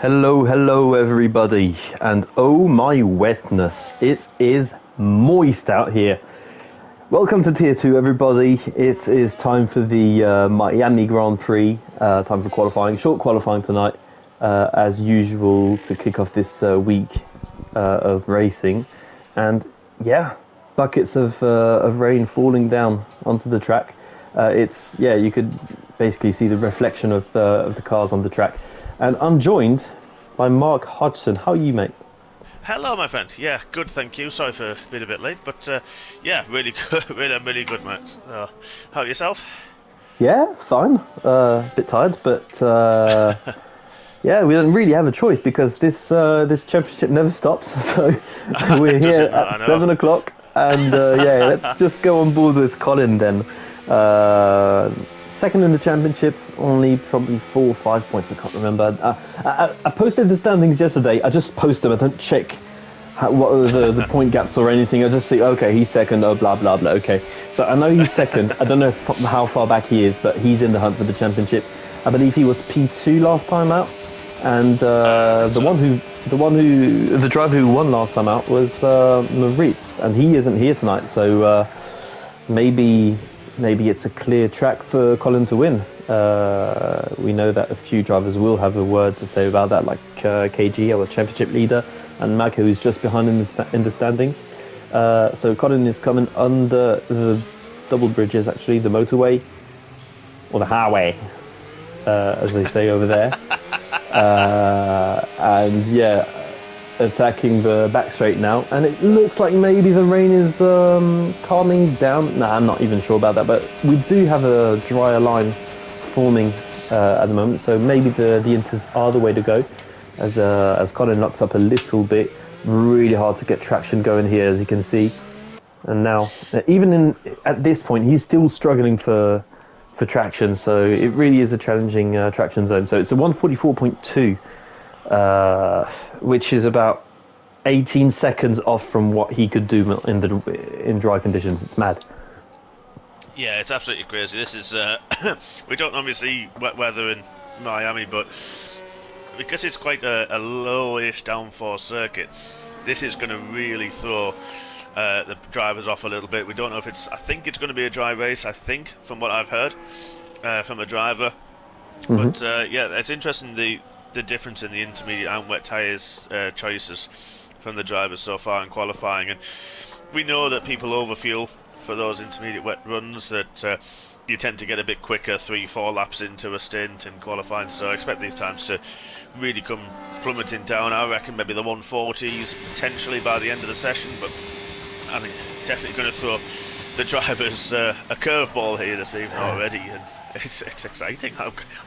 Hello, hello everybody, and oh my wetness, it is moist out here. Welcome to Tier 2 everybody, it is time for the Miami Grand Prix, time for qualifying, short qualifying tonight, as usual to kick off this week of racing, and yeah, buckets of rain falling down onto the track. You could basically see the reflection of the cars on the track. And I'm joined by Mark Hodgson. How are you, mate? Hello, my friend. Yeah, good, thank you. Sorry for being a bit late, but yeah, really good, really good, mate. How yourself? Yeah, fine. Bit tired, but yeah, we don't really have a choice because this championship never stops. So we're here at 7 o'clock, and yeah, let's just go on board with Colin then. Second in the championship, only probably 4 or 5 points, I can't remember. I posted the standings yesterday. I just post them, I don't check what are the point gaps or anything. I just see, okay, he's second, oh, blah, blah, blah, okay. So I know he's second. I don't know how far back he is, but he's in the hunt for the championship. I believe he was P2 last time out. And the driver who won last time out was Moritz, and he isn't here tonight, so maybe it's a clear track for Colin to win. We know that a few drivers will have a word to say about that, like KG, our championship leader, and Mako, who's just behind in the standings. So Colin is coming under the double bridges, actually, the motorway, or the highway, as they say over there. And yeah, attacking the back straight now, and it looks like maybe the rain is calming down. Nah, I'm not even sure about that, but we do have a drier line forming at the moment, so maybe the inters are the way to go. As Colin locks up a little bit, really hard to get traction going here, as you can see. And now, even at this point, he's still struggling for traction, so it really is a challenging traction zone. So it's a 144.2. Which is about 18 seconds off from what he could do in dry conditions. It's mad. Yeah, it's absolutely crazy. This is we don't normally see wet weather in Miami, but because it's quite a lowish downforce circuit, this is going to really throw the drivers off a little bit. We don't know if I think it's going to be a dry race, I think, from what I've heard from a driver. Mm-hmm. But yeah, it's interesting the difference in the intermediate and wet tyres choices from the drivers so far in qualifying. And we know that people overfuel for those intermediate wet runs, that you tend to get a bit quicker 3-4 laps into a stint in qualifying, so I expect these times to really come plummeting down. I reckon maybe the 140s potentially by the end of the session, but I mean, definitely going to throw the drivers a curveball here this evening already, and it's exciting.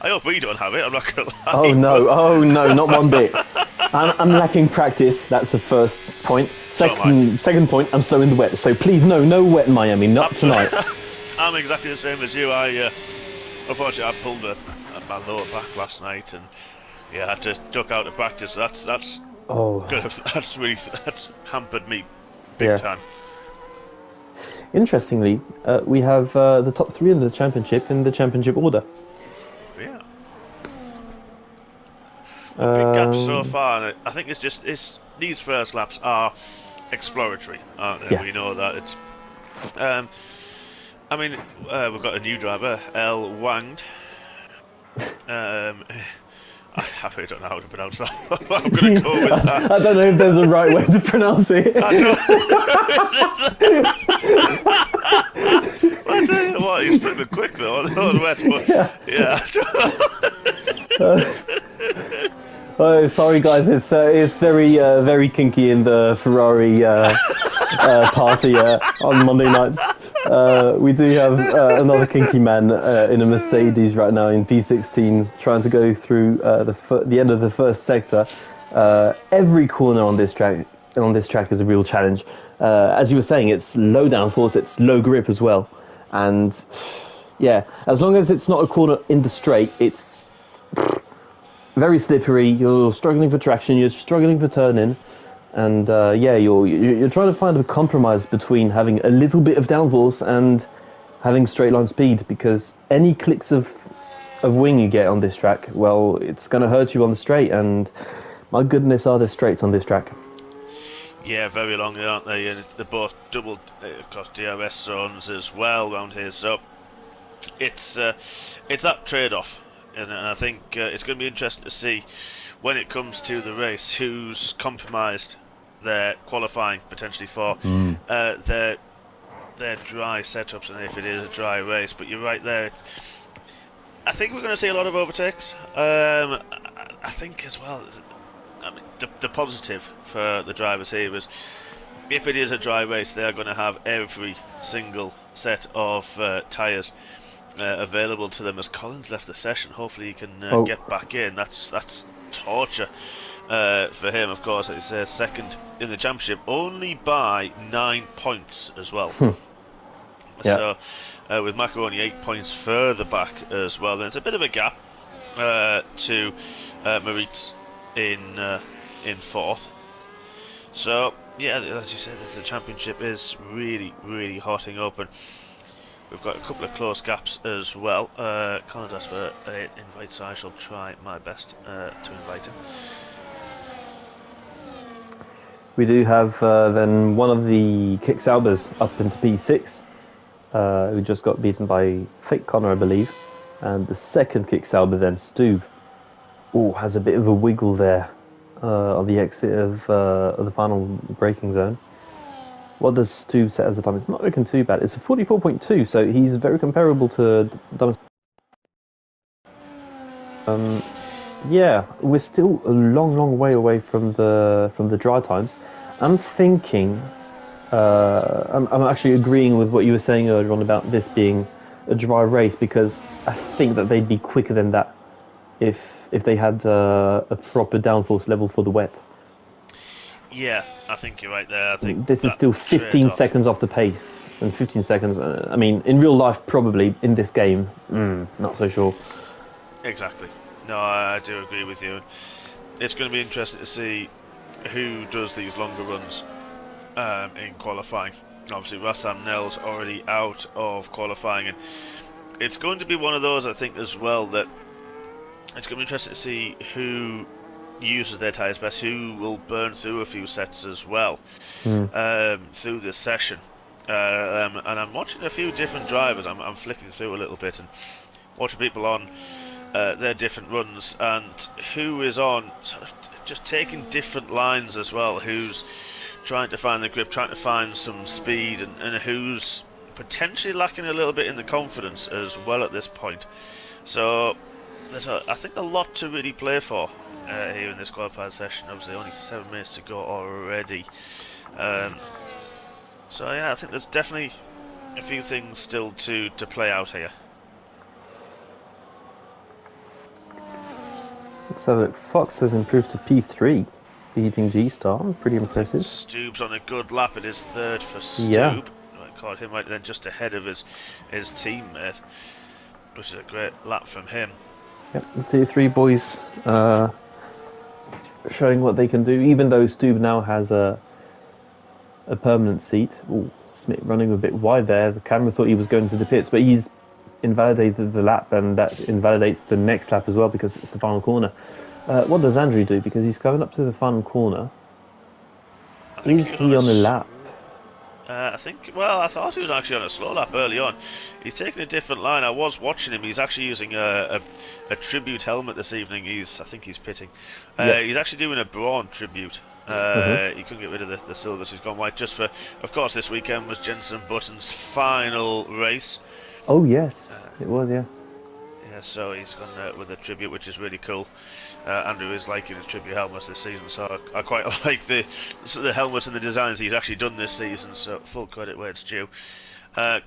I hope we don't have it, I'm not going to lie. Oh no, not one bit. I'm lacking practice, that's the first point. Second point, I'm slow in the wet, so please no wet in Miami, not tonight. I'm exactly the same as you. Unfortunately, I pulled my lower back last night, and yeah, I had to duck out of practice. That's hampered me big time. Interestingly, we have the top 3 in the championship order. Yeah. Big gap so far. And I think these first laps are exploratory, aren't they? Yeah. We know that it's. I mean, we've got a new driver, L Wanged. I really don't know how to pronounce that. I'm going to go with that. I don't know if there's a right way to pronounce it. I tell you what, he's pretty quick though on West, but yeah. Oh, sorry guys, it's very kinky in the Ferrari party on Monday nights. We do have another kinky man in a Mercedes right now in P16 trying to go through the end of the first sector. Every corner on this track is a real challenge. As you were saying, it's low downforce, it's low grip as well. And yeah, as long as it's not a corner in the straight, it's very slippery. You're struggling for traction, you're struggling for turn-in. And yeah, you're trying to find a compromise between having a little bit of downforce and having straight line speed, because any clicks of of wing you get on this track, well, it's going to hurt you on the straight, and my goodness, are there straights on this track? Yeah, very long, aren't they? And they're both double, of course, DRS zones as well around here. So it's that trade-off, and I think it's going to be interesting to see when it comes to the race who's compromised their qualifying potentially for their dry setups, and if it is a dry race. But you're right there. I think we're going to see a lot of overtakes. I think as well. I mean, the positive for the drivers here is, if it is a dry race, they are going to have every single set of tyres available to them. As Collins left the session, hopefully he can get back in. That's torture for him. Of course, it's second in the championship, only by 9 points as well. So with Macaroni 8 points further back as well, there's a bit of a gap to Maritz in fourth. So yeah, as you said, the championship is really hotting up, and we've got a couple of close gaps as well. Collins asked for an invite, so I shall try my best to invite him. We do have then one of the Kick Saubers up into P6, who just got beaten by Fake Connor, I believe, and the second Kick Sauber then Stube. Has a bit of a wiggle there on the exit of the final braking zone. What does Stube set as a time? It's not looking too bad. It's a 44.2, so he's very comparable to Thomas. Yeah, we're still a long way away from the dry times. I'm thinking, I'm actually agreeing with what you were saying earlier on about this being a dry race, because I think that they'd be quicker than that if they had a proper downforce level for the wet. Yeah, I think you're right there. I think this is still 15 seconds off the pace, and 15 seconds. I mean, in real life, probably in this game, not so sure. Exactly. No, I do agree with you. It's going to be interesting to see who does these longer runs in qualifying. Obviously, Rassam Nell's already out of qualifying, and it's going to be one of those, I think, as well, that it's going to be interesting to see who uses their tyres best, who will burn through a few sets as well through this session. And I'm watching a few different drivers. I'm flicking through a little bit and watching people on their different runs, and who is on sort of just taking different lines as well, who's trying to find the grip, trying to find some speed, and who's potentially lacking a little bit in the confidence as well at this point. So there's I think a lot to really play for here in this qualified session. Obviously only 7 minutes to go already. So yeah, I think there's definitely a few things still to play out here. So Fox has improved to P3, beating G-Star. Pretty impressive. Stube's on a good lap. It is third for Stube. Yeah. I caught him right then just ahead of his teammate, which is a great lap from him. Yep, the 2-3 boys showing what they can do, even though Stube now has a permanent seat. Smith running a bit wide there. The camera thought he was going to the pits, but he's invalidated the lap, and that invalidates the next lap as well, because it's the final corner. What does Andrew do? Because he's going up to the final corner. Is he on the lap? I thought he was actually on a slow lap early on. He's taking a different line. I was watching him. He's actually using a tribute helmet this evening. I think he's pitting. He's actually doing a Braun tribute. He couldn't get rid of the silver, so he's gone white. Just for, of course, this weekend was Jenson Button's final race. Oh yes, it was, yeah. Yeah, so he's gone with a tribute, which is really cool. Andrew is liking his tribute helmets this season, so I quite like the helmets and the designs he's actually done this season, so full credit where it's due.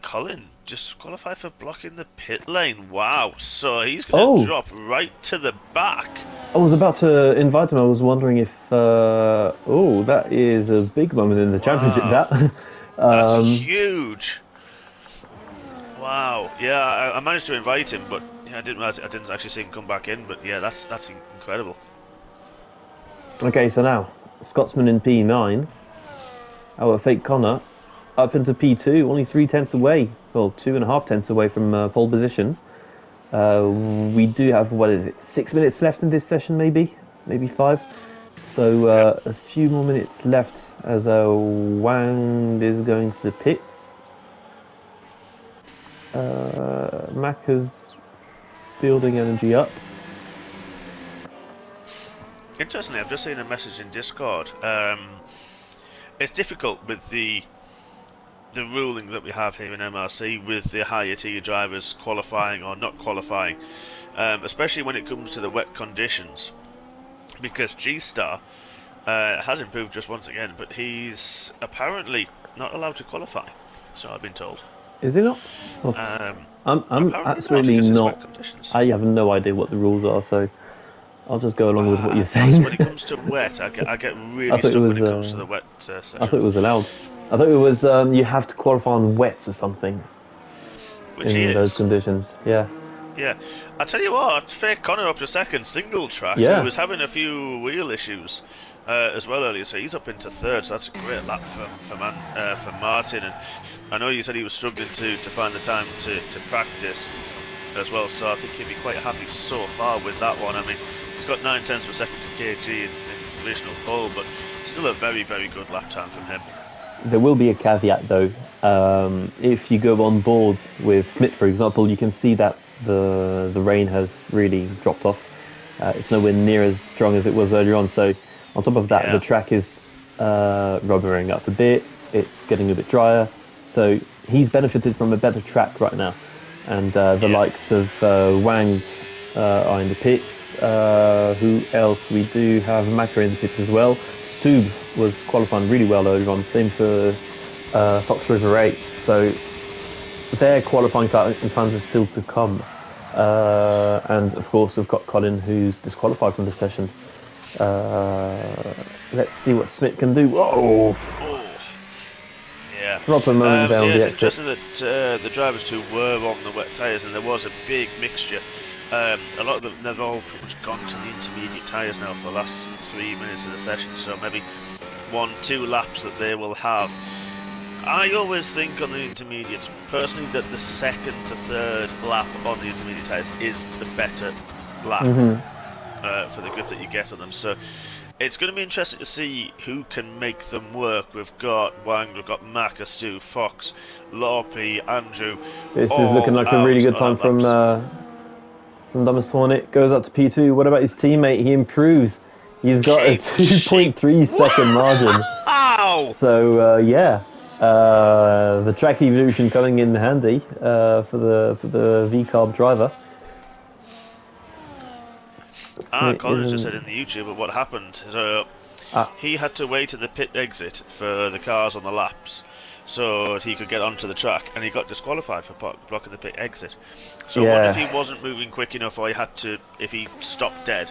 Colin just qualified for blocking the pit lane. Wow, so he's going to drop right to the back. I was about to invite him. I was wondering if... that is a big moment in the championship, that. That's huge. Wow, yeah, I managed to invite him, but yeah, I didn't actually see him come back in, but yeah, that's incredible. Okay, so now, Scotsman in P9, our Fake Connor, up into P2, only 3 tenths away, well, 2.5 tenths away from pole position. We do have, what is it, 6 minutes left in this session, maybe 5. So a few more minutes left as Wang is going to the pits. Mac is building energy up. Interestingly, I've just seen a message in Discord. It's difficult with the ruling that we have here in MRC with the higher tier drivers qualifying or not qualifying, especially when it comes to the wet conditions, because G-Star has improved just once again, but he's apparently not allowed to qualify, so I've been told. Is he not? I'm absolutely not. I have no idea what the rules are, so I'll just go along with what you're saying. When it comes to wet, I get really stuck when it comes to the wet session. I thought it was allowed. I thought it was you have to qualify on wets or something. Which in those conditions, yeah. Yeah, I tell you what, Fake Connor up to second, single track. Yeah. He was having a few wheel issues as well earlier, so he's up into third. So that's a great lap for Martin. And I know you said he was struggling to find the time to practice as well. So I think he'd be quite happy so far with that one. I mean, he's got 9/10 of a second to KG in provisional pole, but still a very, very good lap time from him. There will be a caveat though. If you go on board with Smith, for example, you can see that the rain has really dropped off. It's nowhere near as strong as it was earlier on. So on top of that, the track is rubbering up a bit. It's getting a bit drier. So he's benefited from a better track right now. And the likes of Wang are in the pits. Who else? We do have Macca in the pits as well. Stube was qualifying really well earlier on. Same for Fox River 8. So their qualifying times are still to come. And of course we've got Colin, who's disqualified from the session. Let's see what Smith can do. Whoa! Yeah. Drop a moment down the exit. It's interesting that the drivers who were on the wet tyres, and there was a big mixture. A lot of them, they've all pretty much gone to the intermediate tyres now for the last 3 minutes of the session, so maybe 1-2 laps that they will have. I always think on the intermediates, personally, that the second to third lap on the intermediate tyres is the better lap for the grip that you get on them. So it's going to be interesting to see who can make them work. We've got Wang, we've got Macca, Stu, Fox, Lorpy, Andrew. This is looking like a really good time from Thomas Hornet. Goes up to P2. What about his teammate? He improves. He's got a 2.3 second margin. Ow! So yeah. The track evolution coming in handy for the V-carb driver. Colin's just said in the YouTube what happened. He had to wait at the pit exit for the cars on the laps so that he could get onto the track, and he got disqualified for blocking the pit exit. So what if he wasn't moving quick enough, or if he stopped dead,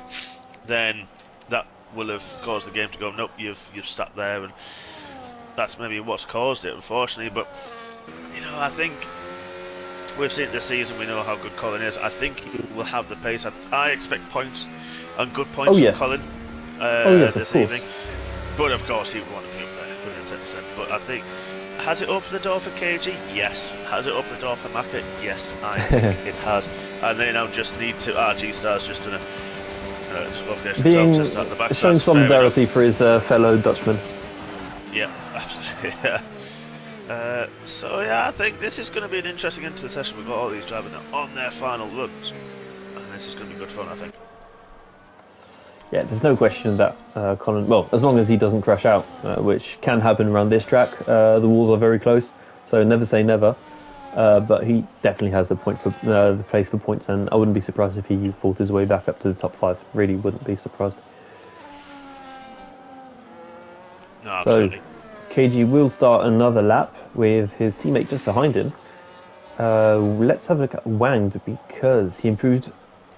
then that will have caused the game to go, nope, you've sat there, and that's maybe what's caused it, unfortunately. But I think we've seen it this season. We know how good Colin is. I think he will have the pace. I expect points, and good points from Colin this evening. But of course, he would want to be up there 110%. But I think, has it opened the door for KG? Yes. Has it opened the door for Macca? Yes, I think it has. And they now just need to. RG Star's just done a disqualification test at the back. Showing solidarity for his fellow Dutchman. Yeah, absolutely. So yeah, I think this is going to be an interesting end to the session. We've got all these drivers now on their final runs, and this is going to be good fun, I think. Yeah, there's no question that Colin, well, as long as he doesn't crash out, which can happen around this track, the walls are very close, so never say never. But he definitely has a point for the place for points, and I wouldn't be surprised if he fought his way back up to the top 5. Really wouldn't be surprised. No, absolutely. So KG will start another lap with his teammate just behind him. Let's have a look at Wang, because he improved.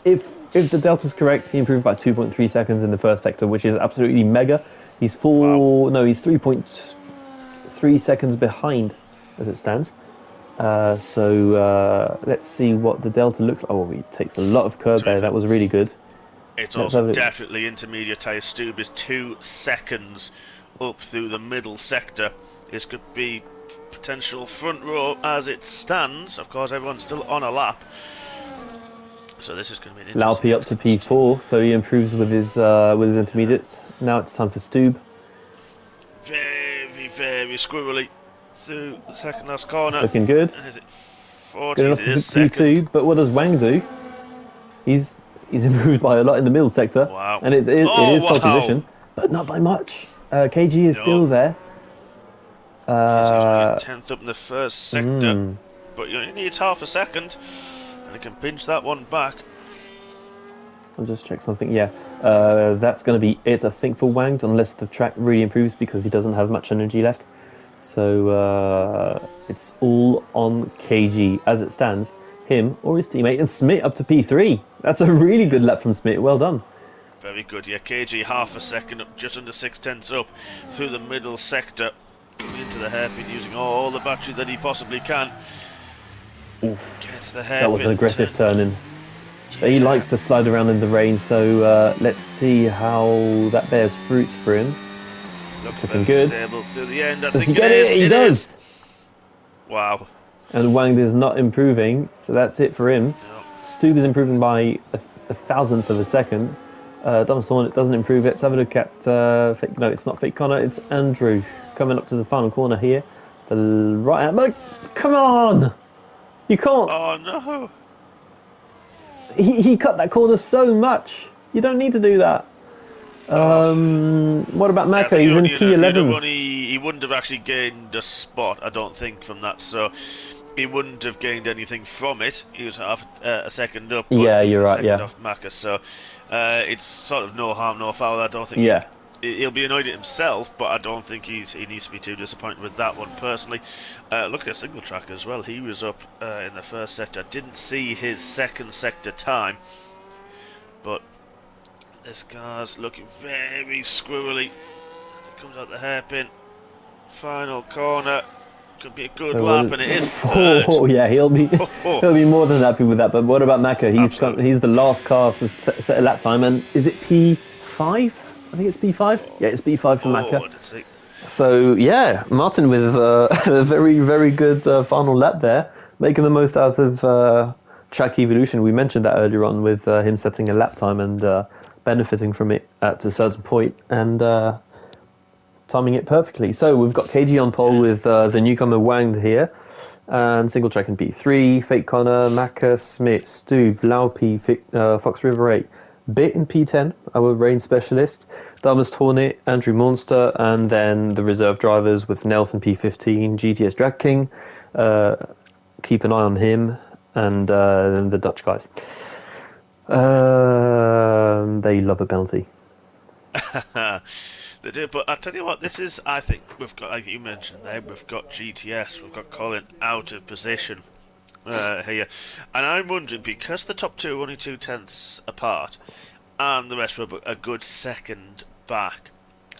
If the delta's correct, he improved by 2.3 seconds in the first sector, which is absolutely mega. He's 3.3 seconds behind as it stands. So let's see what the delta looks like. Oh, he takes a lot of curb there. That was really good. It's also definitely intermediate tyre. Stube is 2 seconds up through the middle sector. This could be potential front row as it stands. Of course, everyone's still on a lap. So this is going to be an interesting Laupi up to P4, so he improves with his intermediates. Now it's time for Stoob. Very, very squirrely through the second last corner. Looking good. Is it 40s? Good enough It is for P2, second. but what does Wang do? He's improved by a lot in the middle sector. Wow. And it is pole wow. position, but not by much. KG is still there. He's 10th up in the first sector, but you only need half a second, and he can pinch that one back. I'll just check something. Yeah, that's going to be it, I think, for Wanged, unless the track really improves because he doesn't have much energy left. So it's all on KG as it stands. Him or his teammate, and Smith up to P3. That's a really good lap from Smith. Well done. Very good. Yeah, KG half a second up, just under 6/10 up through the middle sector, coming into the hairpin using all the battery that he possibly can. Oof. Gets the hairpin. That was an aggressive turn-in. He likes to slide around in the rain, so let's see how that bears fruit for him. Looks looking very good. stable through the end. I Does think he get it? He does. Wow. And Wang is not improving, so that's it for him. No. Stoob is improving by a thousandth of a second. Dumbstorn, it doesn't improve it. Let's have a look at fake. No, it's not Fake Connor. It's Andrew coming up to the final corner here. The right hand. But come on, you can't. Oh no. He cut that corner so much. You don't need to do that. What about Maka? He's in P11. He wouldn't have actually gained a spot, I don't think, from that. So he wouldn't have gained anything from it. He was half a second up. But Yeah, he was you're a right. second Yeah. off Maka, so it's sort of no harm, no foul. I don't think. Yeah. He'll be annoyed at himself, but I don't think he needs to be too disappointed with that one personally. Look at single track as well. He was up in the first sector. Didn't see his second sector time, but this car's looking very squirrely. Comes out the hairpin. Final corner. Could be a good lap, and it is third. Oh yeah, he'll be more than happy with that. But what about Maka? He's the last car to set a lap time, and is it P5? I think it's P5. Yeah, it's P5 for Maka. So yeah, Martin with a very, very good final lap there, making the most out of track evolution. We mentioned that earlier on with him setting a lap time and benefiting from it at a certain point and timing it perfectly. So we've got KG on pole with the newcomer Wang here, and single track in P3, Fake Connor, Maka, Smith, Stoob, Laupi, Fox River 8, Bit in P10, our rain specialist, Darmus Hornet, Andrew Monster, and then the reserve drivers with Nelson P15, GTS Drag King. Keep an eye on him, and then the Dutch guys. They love a bounty. They do, but I tell you what, this is, I think, we've got, like you mentioned there, we've got GTS, we've got Colin out of position here. And I'm wondering, because the top two are only 2/10 apart, and the rest were a good second back,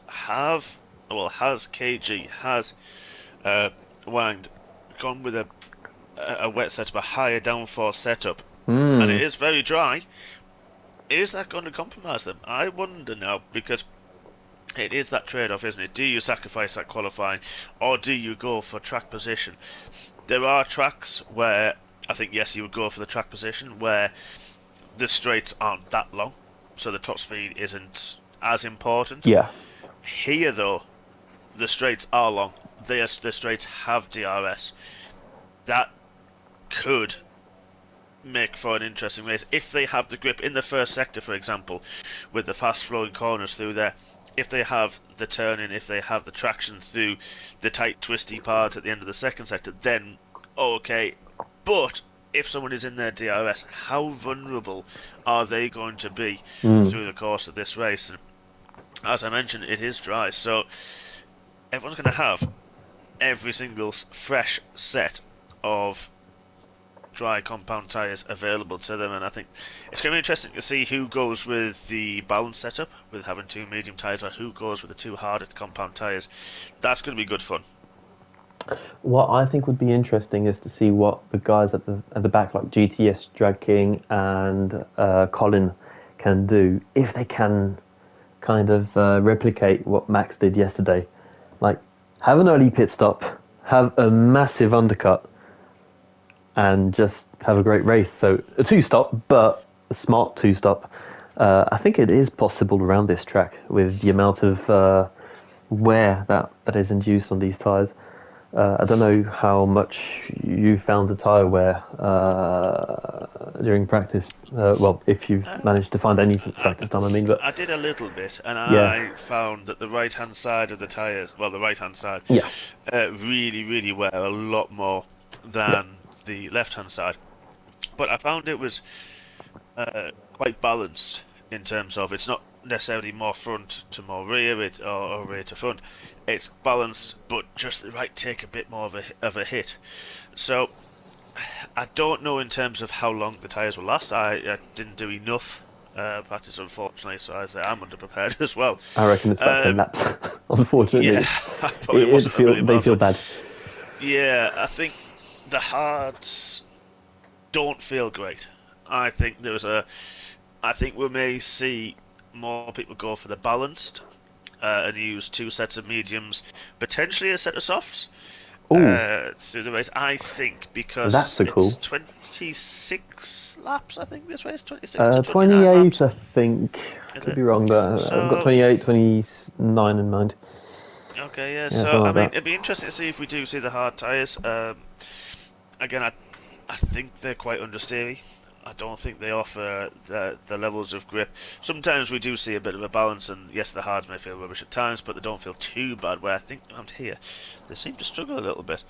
has KG, has Wang gone with a wet setup, a higher downforce setup, and it is very dry, is that going to compromise them? I wonder now, because it is that trade-off, isn't it? Do you sacrifice that qualifying, or do you go for track position? There are tracks where I think, yes, you would go for the track position, where the straights aren't that long, so the top speed isn't as important. Yeah. Here, though, the straights are long. The straights have DRS. That could make for an interesting race if they have the grip in the first sector, for example, with the fast-flowing corners through there. If they have the turning, if they have the traction through the tight, twisty part at the end of the second sector, then okay. But if someone is in their DRS, how vulnerable are they going to be through the course of this race? And as I mentioned, it is dry, so everyone's going to have every single fresh set of dry compound tyres available to them, and I think it's going to be interesting to see who goes with the balance setup with having two medium tyres, or who goes with the two harder compound tyres. That's going to be good fun. What I think would be interesting is to see what the guys at the back, like GTS, Drag King, and Colin, can do, if they can kind of replicate what Max did yesterday. Like, have an early pit stop, have a massive undercut, and just have a great race. So a two-stop, but a smart two-stop. I think it is possible around this track with the amount of wear that is induced on these tyres. I don't know how much you found the tyre wear during practice. Well, if you've managed to find any practice time, I mean. But I did a little bit, and yeah. I found that the right-hand side of the tyres, well, the right-hand side, Yeah. really, really wear a lot more than the left-hand side. But I found it was quite balanced in terms of it's not necessarily more front to more rear or rear to front. It's balanced, but just the right take a bit more of a hit. So I don't know in terms of how long the tyres will last. I didn't do enough practice, unfortunately, so I'm underprepared as well. I reckon it's about 10 laps. Unfortunately, yeah, they feel bad. Yeah, I think the hards don't feel great. I think we may see more people go for the balanced and use 2 sets of mediums, potentially a set of softs through the race. I think because that's it's 26 laps. I think this race 26 to 28. Laps. I think. Could be wrong, but I've got 28, 29 in mind. Okay, yeah. So I mean, it'd be interesting to see if we do see the hard tyres. Again, I think they're quite understeery. I don't think they offer the levels of grip. Sometimes we do see a bit of a balance, and yes, the hards may feel rubbish at times, but they don't feel too bad. Where I think around here, they seem to struggle a little bit.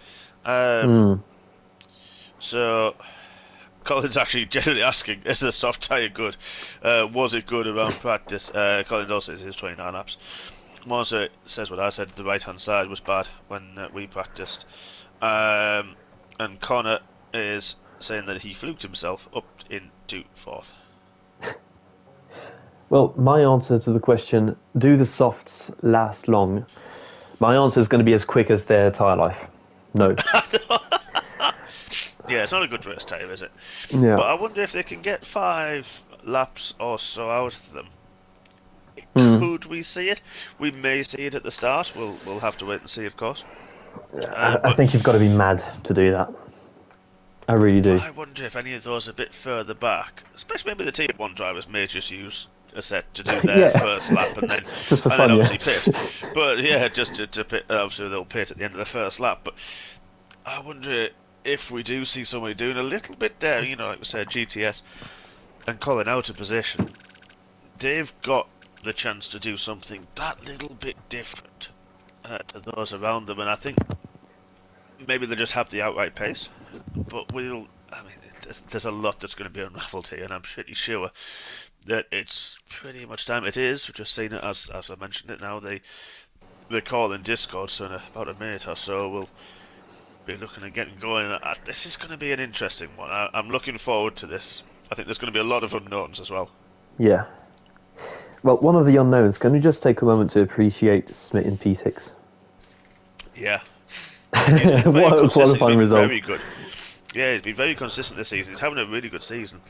So, Colin's actually generally asking, is the soft tyre good? Was it good around practice? Colin also says it was 29 laps. Morse says what I said, the right-hand side was bad when we practiced. And Connor is saying that he fluked himself up into 4th. Well, my answer to the question, do the softs last long? My answer is going to be as quick as their tyre life. No. Yeah, it's not a good race tyre, is it? Yeah. But I wonder if they can get 5 laps or so out of them. Could we see it? We may see it at the start. We'll have to wait and see, of course. I think you've got to be mad to do that. I really do. I wonder if any of those a bit further back, especially maybe the Tier 1 drivers, may just use a set to do their first lap and then just for fun, obviously pit. But yeah, just to pit. Obviously they'll pit at the end of the first lap. But I wonder if we do see somebody doing a little bit there, like we said, GTS and Colin out of position. They've got the chance to do something that little bit different to those around them, and I think maybe they just have the outright pace, but there's a lot that's going to be unraveled here, and I'm pretty sure that it's pretty much time. It is. We've just seen it as I mentioned it now. They call in Discord, so in about a minute or so we'll be looking at getting going. This is going to be an interesting one. I'm looking forward to this. I think there's going to be a lot of unknowns as well. Yeah. Well, one of the unknowns, can we just take a moment to appreciate Smith in P6? Yeah. What a qualifying result. Very good. Yeah, he's been very consistent this season. He's having a really good season.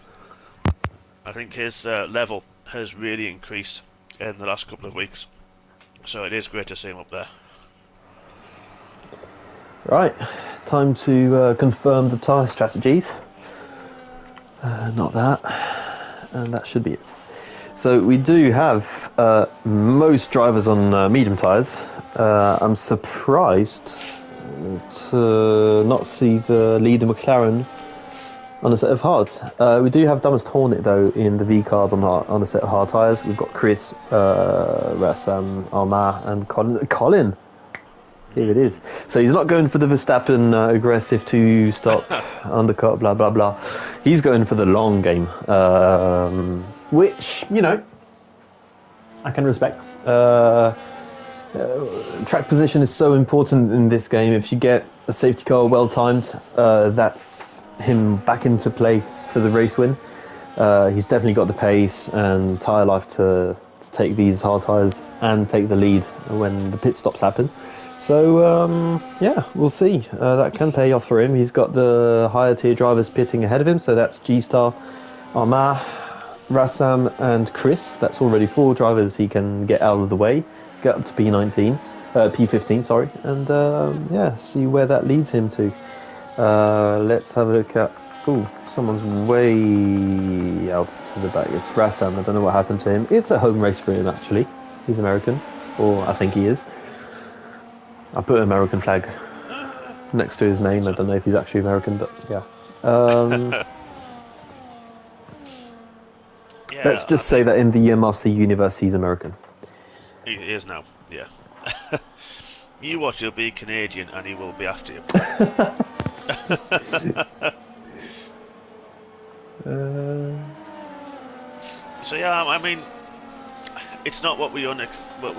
I think his level has really increased in the last couple of weeks. So it is great to see him up there. Right, time to confirm the tyre strategies. Not that. And that should be it. So we do have most drivers on medium tyres. I'm surprised to not see the leader McLaren on a set of hards. We do have Dumbest Hornet though in the V-Carb on a set of hard tyres. We've got Chris, Rassam, Armand and Colin. Here it is. So he's not going for the Verstappen aggressive two-stop undercut, blah, blah, blah. He's going for the long game, which, I can respect. Track position is so important in this game. If you get a safety car well-timed, that's him back into play for the race win. He's definitely got the pace and tyre life to take these hard tyres and take the lead when the pit stops happen. So, yeah, we'll see. That can pay off for him. He's got the higher tier drivers pitting ahead of him, so that's G-Star, Armand, Rassam and Chris. That's already 4 drivers he can get out of the way, get up to P15, sorry, and yeah, see where that leads him to. Let's have a look at Oh, someone's way out to the back. It's Rassam. I don't know what happened to him. It's a home race for him, actually. He's American. Or I think he is. I put an American flag next to his name. I don't know if he's actually American, but yeah. Yeah, Let's just say that in the MRC universe, he's American. He is now, yeah. You watch, he'll be Canadian and he will be after you. So yeah, I mean, it's not what we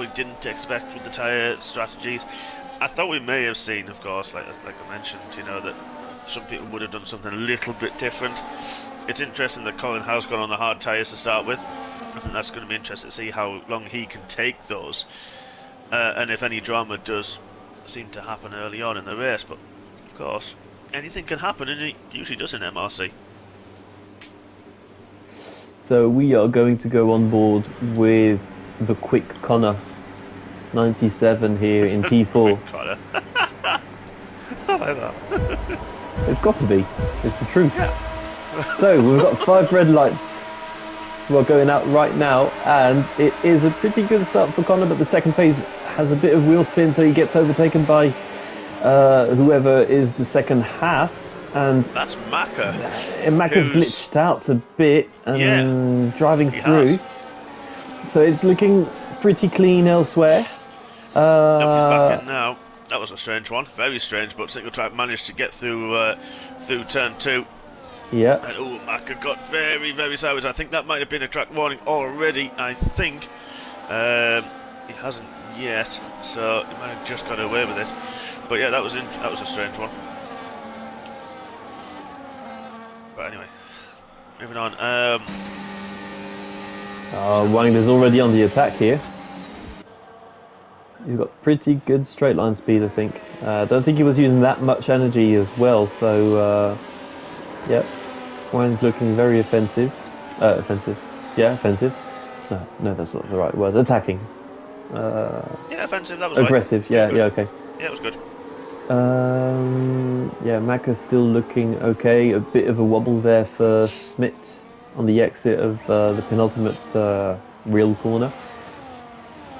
didn't expect with the tyre strategies. I thought we may have seen, of course, like I mentioned, you know, that some people would have done something a little bit different. It's interesting that Colin has gone on the hard tyres to start with. I think that's going to be interesting to see how long he can take those, and if any drama does seem to happen early on in the race. But of course, anything can happen, and it usually does in MRC. So we are going to go on board with the quick Connor 97 here in T4. Connor. I like that. It's got to be. It's the truth. Yeah. So we've got 5 red lights. We're going out right now, and it is a pretty good start for Connor, but the second phase has a bit of wheel spin, so he gets overtaken by whoever is the second Haas, and that's Maka. Maka's glitched out a bit and driving through. So it's looking pretty clean elsewhere. He's back in now. That was a strange one, very strange, but Single Track managed to get through turn 2. Yeah. And Maka got very, very sideways. I think that might have been a track warning already. I think he hasn't yet, so he might have just got away with it. But yeah, that was a strange one. But anyway, moving on. Wang is already on the attack here. He's got pretty good straight line speed, I think. I don't think he was using that much energy as well, so yep. Wang's looking very offensive. Offensive. Yeah, offensive. No, that's not the right word. Attacking. Yeah, offensive, that was aggressive, right. Yeah, okay. Yeah, it was good. Yeah, Maka's still looking okay. A bit of a wobble there for Smith on the exit of the penultimate real corner.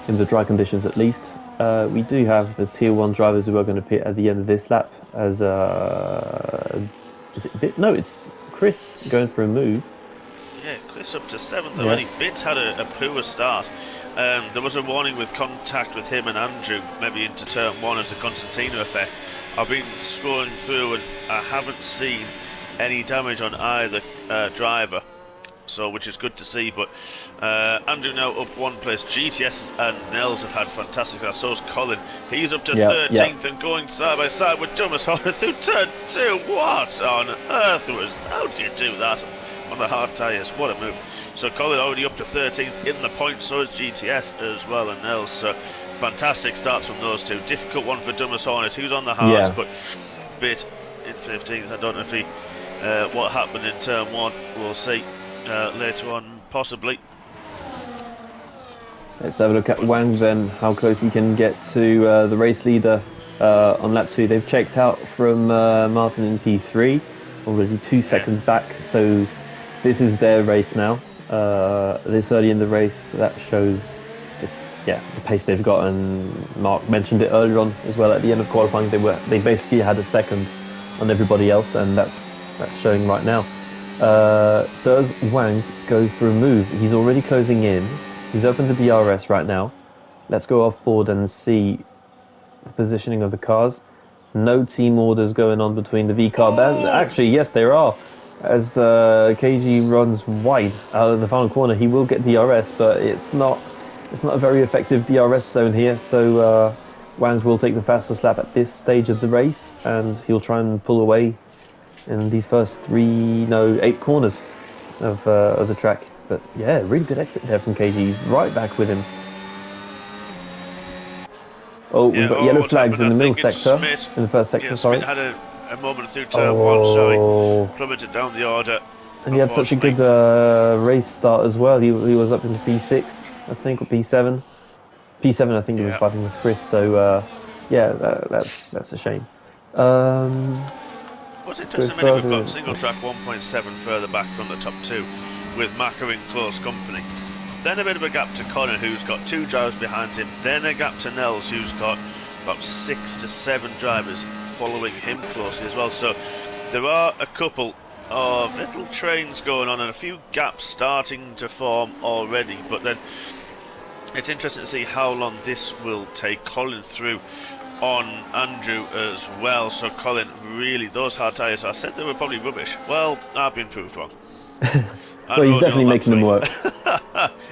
In the dry conditions, at least. We do have the tier 1 drivers who are going to pit at the end of this lap as is it Bit? No, it's Chris going for a move. Yeah, Chris up to 7th already. Bits had a poor start. There was a warning with contact with him and Andrew, maybe into turn 1 as a Constantino effect. I've been scrolling through and I haven't seen any damage on either driver, so which is good to see. But Andrew now up 1 place. GTS and Nels have had fantastic start. So's Colin. He's up to 13th and going side by side with Thomas Horner through turn 2. What on earth was? How do you do that on the hard tyres? What a move. So Colin already up to 13th in the points, so is GTS as well, and Nels. So fantastic starts from those two. Difficult one for Dumas Hornet, who's on the hards, but Bit in 15th. I don't know if he what happened in turn 1. We'll see later on, possibly. Let's have a look at Wang then, how close he can get to the race leader on lap 2. They've checked out from Martin in P3, already 2 seconds back, so this is their race now. This early in the race, that shows just, the pace they've got, and Mark mentioned it earlier on as well. At the end of qualifying, they basically had a second on everybody else, and that's showing right now. Does Wang go for a move? He's already closing in. He's opened the DRS right now. Let's go off board and see the positioning of the cars. No team orders going on between the V car bands. Actually, yes, there are. As KG runs wide out of the final corner, he will get DRS, but it's not a very effective DRS zone here. So Wang will take the fastest lap at this stage of the race, and he'll try and pull away in these first 8 corners of the track. But yeah, really good exit there from KG. He's right back with him. Oh, we've got yellow flags in the middle sector, in the first sector, sorry. Smith had a moment through turn 1, sorry. Plummeted down the order. And he had such a good race start as well. He was up into P6, I think, or P7. P7, I think he was fighting with Chris, so that's a shame. Well, What's interesting, many we've got single track 1.7 further back from the top two, with Maka in close company. Then a bit of a gap to Connor, who's got 2 drivers behind him. Then a gap to Nels, who's got about 6 to 7 drivers following him closely as well. So there are a couple of little trains going on and a few gaps starting to form already. But then it's interesting to see how long this will take. Colin through on Andrew as well. So Colin, really, those hard tyres, I said they were probably rubbish. Well, I've been proved wrong. Well, he's definitely making them work.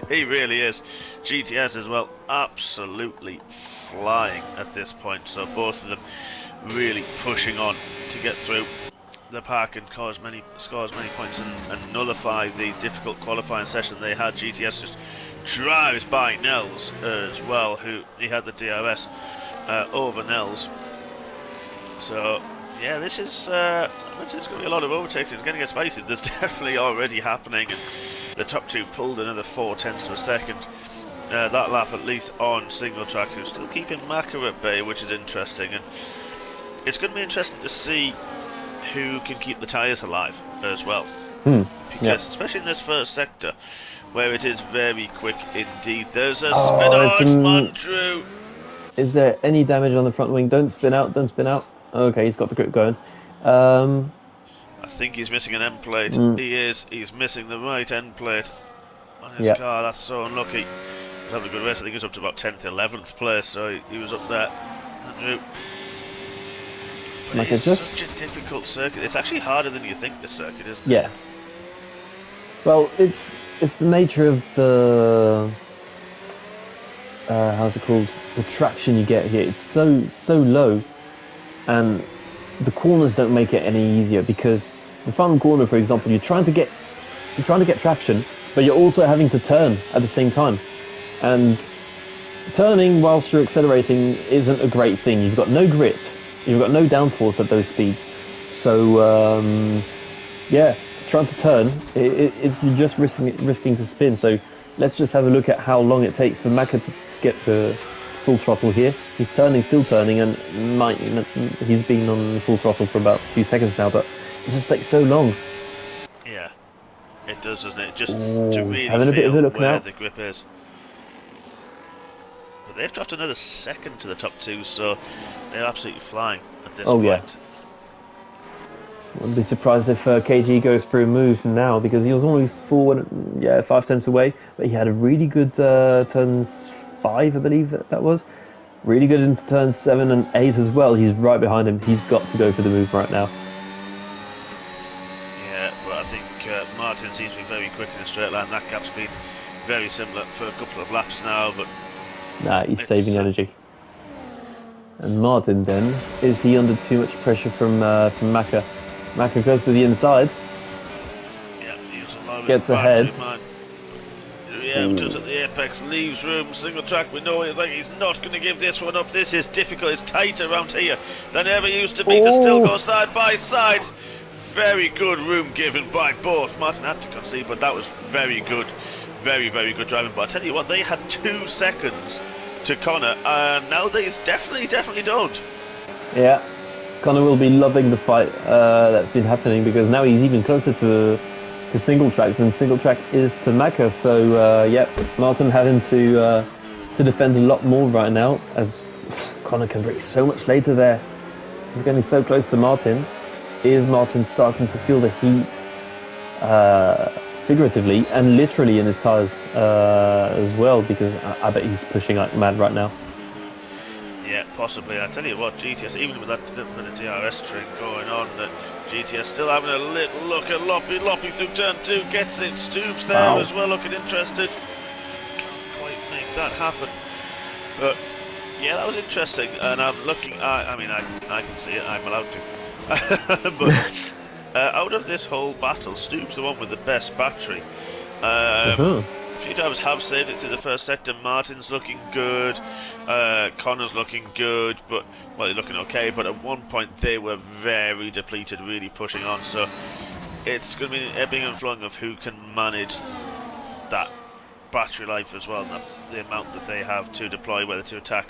He really is. GTS as well, absolutely flying at this point. So both of them really pushing on to get through the pack and score as many points and nullify the difficult qualifying session they had. GTS just drives by Nels as well, who he had the DRS over Nels. So yeah, this is I mentioned it's going to be a lot of overtakes. It's going to get spicy. There's definitely already happening, and the top two pulled another 0.4 of a second that lap, at least on single track, who's still keeping Maka at bay, which is interesting. And it's going to be interesting to see who can keep the tyres alive as well, because especially in this first sector where it is very quick indeed. There's a spin out, Andrew. Is there any damage on the front wing? Don't spin out, don't spin out. Okay, he's got the grip going. I think he's missing an end plate. He is. He's missing the right end plate on his car. That's so unlucky. He's having a good race. I think he was up to about 10th, 11th place, so he was up there. Andrew. But it's such a difficult circuit. It's actually harder than you think, this circuit, isn't it? Yeah. Well, it's the nature of the how's it called? The traction you get here. It's so low, and the corners don't make it any easier, because the front corner, for example, you're trying to get traction, but you're also having to turn at the same time, and turning whilst you're accelerating isn't a great thing. You've got no grip, you've got no downforce at those speeds, so yeah, trying to turn, it's just risking to spin. So let's just have a look at how long it takes for Maka to get to full throttle here. He's still turning, and he's been on full throttle for about 2 seconds now, but it just takes so long. Yeah, it does, doesn't it? Just to really having a bit of a look where now. The grip is. But they've dropped another second to the top two, so they're absolutely flying at this point. Yeah. Wouldn't be surprised if KG goes for a move now, because he was only 5 tenths away, but he had a really good turns 5, I believe that was. Really good into turns 7 and 8 as well. He's right behind him. He's got to go for the move right now. Yeah, but I think Martin seems to be very quick in a straight line. That gap's been very similar for a couple of laps now, but nah, he's saving energy. And Martin then, is he under too much pressure from Maka? Maka goes to the inside. Yeah, gets ahead. Yeah, just at the apex, leaves room, single track. We know he's not going to give this one up. This is difficult. It's tight around here than ever used to be to still go side by side. Very good room given by both. Martin had to concede, but that was very good. Very, very good driving. But I tell you what, they had 2 seconds to Connor, and now they definitely don't. Yeah, Connor will be loving the fight that's been happening, because now he's even closer to single track than single track is to Maka. So yeah, Martin having to defend a lot more right now, as Connor can brake so much later there. He's getting so close to Martin. Is Martin starting to feel the heat figuratively and literally in his tyres as well, because I bet he's pushing like mad right now. Yeah, possibly. I tell you what, GTS, even with that little bit of DRS string going on, that GTS still having a little look at Loppy through turn 2, gets it, Stoops there as well, looking interested. Can't quite make that happen. But yeah, that was interesting, and I'm looking, I mean, I can see it, I'm allowed to. But out of this whole battle, Stoops the one with the best battery. A few drivers have saved it through the first sector. Martin's looking good, Connor's looking good, but well, they're looking okay, but at one point they were very depleted, really pushing on, so it's going to be an ebbing and flowing of who can manage that battery life as well, and the amount that they have to deploy, whether to attack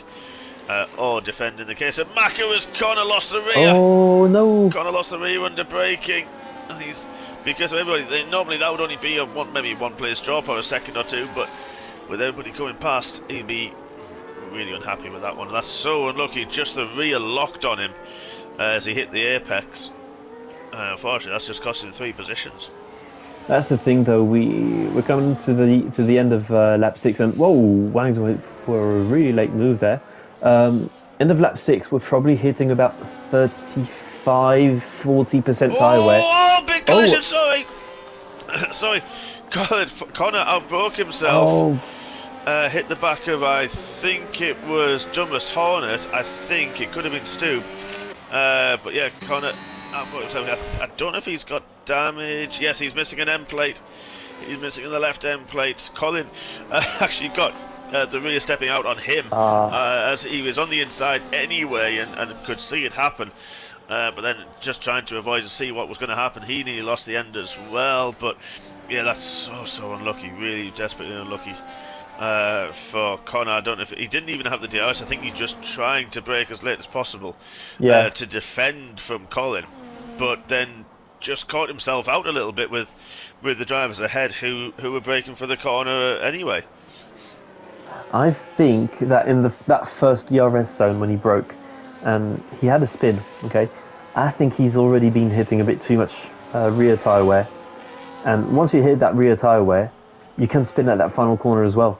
or defend in the case of Maka as Connor lost the rear. Oh no! Connor lost the rear under braking. And because of everybody, normally that would only be maybe one place drop or a second or two, but with everybody coming past, he'd be really unhappy with that one. That's so unlucky. Just the rear locked on him as he hit the apex. Unfortunately, that's just costing 3 positions. That's the thing, though. We're coming to the end of lap 6, and whoa, Wangs went for a really late move there. End of lap 6, we're probably hitting about 35-40% tyre wear. Oh, big collision! Sorry, sorry. Connor outbroke himself. Hit the back of, I think it was Dumbest Hornet. I think it could have been Stu. But yeah, Connor outbroke himself. I don't know if he's got damage. Yes, he's missing an end plate. He's missing the left end plate. Colin actually got the rear stepping out on him as he was on the inside anyway and could see it happen. But then just trying to avoid to see what was going to happen, he nearly lost the end as well. But yeah, that's so unlucky, really desperately unlucky for Connor. I don't know if he didn't even have the DRS. I think he's just trying to brake as late as possible to defend from Colin, but then just caught himself out a little bit with the drivers ahead who were braking for the corner anyway. I think that in that first DRS zone when he broke, and he had a spin, okay, I think he's already been hitting a bit too much rear tyre wear. And once you hit that rear tyre wear, you can spin at that final corner as well.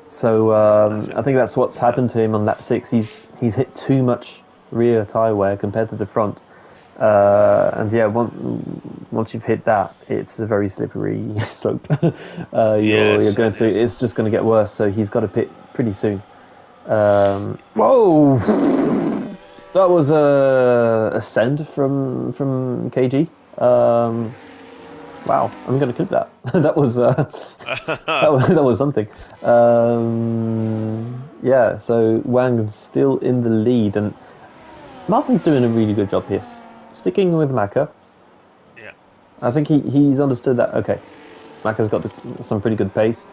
So I think that's what's happened to him on lap 6. He's hit too much rear tyre wear compared to the front. And yeah, once you've hit that, it's a very slippery slope. You're going through. It's just going to get worse. So he's got to pit pretty soon. Whoa! That was a send from KG. Wow, I'm going to clip that. that was that was something. Yeah, so Wang still in the lead, and Martin's doing a really good job here, sticking with Maka. Yeah, I think he's understood that. Okay, Maka's got some pretty good pace.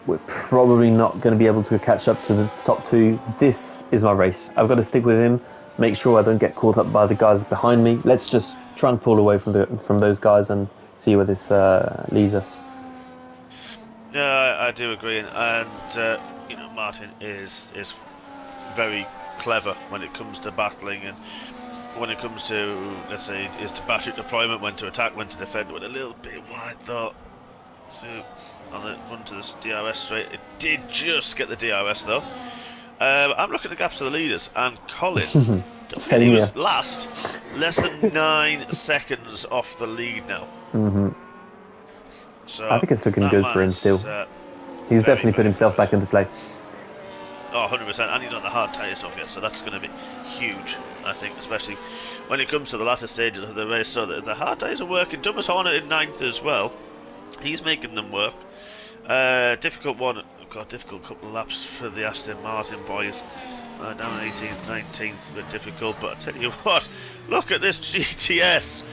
We're probably not going to be able to catch up to the top 2. This is my race. I've got to stick with him. Make sure I don't get caught up by the guys behind me. Let's just try and pull away from those guys and see where this leads us. Yeah, I do agree, and Martin is very clever when it comes to battling, and when it comes to, let's say, is to battery deployment, when to attack, when to defend. With a little bit wide thought on the run to the DRS straight. It did just get the DRS though. I'm looking at the gaps to the leaders, and Colin, he was last, less than 9 seconds off the lead now. Mm-hmm. So I think it's looking good for him still. He's definitely put himself back into play. Oh, 100%, and he's on the hard tyre stuff yet, so that's going to be huge, I think, especially when it comes to the latter stages of the race. So the hard tyres are working. Thomas Horner in 9th as well. He's making them work. Difficult one. Got a difficult couple of laps for the Aston Martin boys. Down 18th, 19th, a bit difficult, but I tell you what, look at this GTS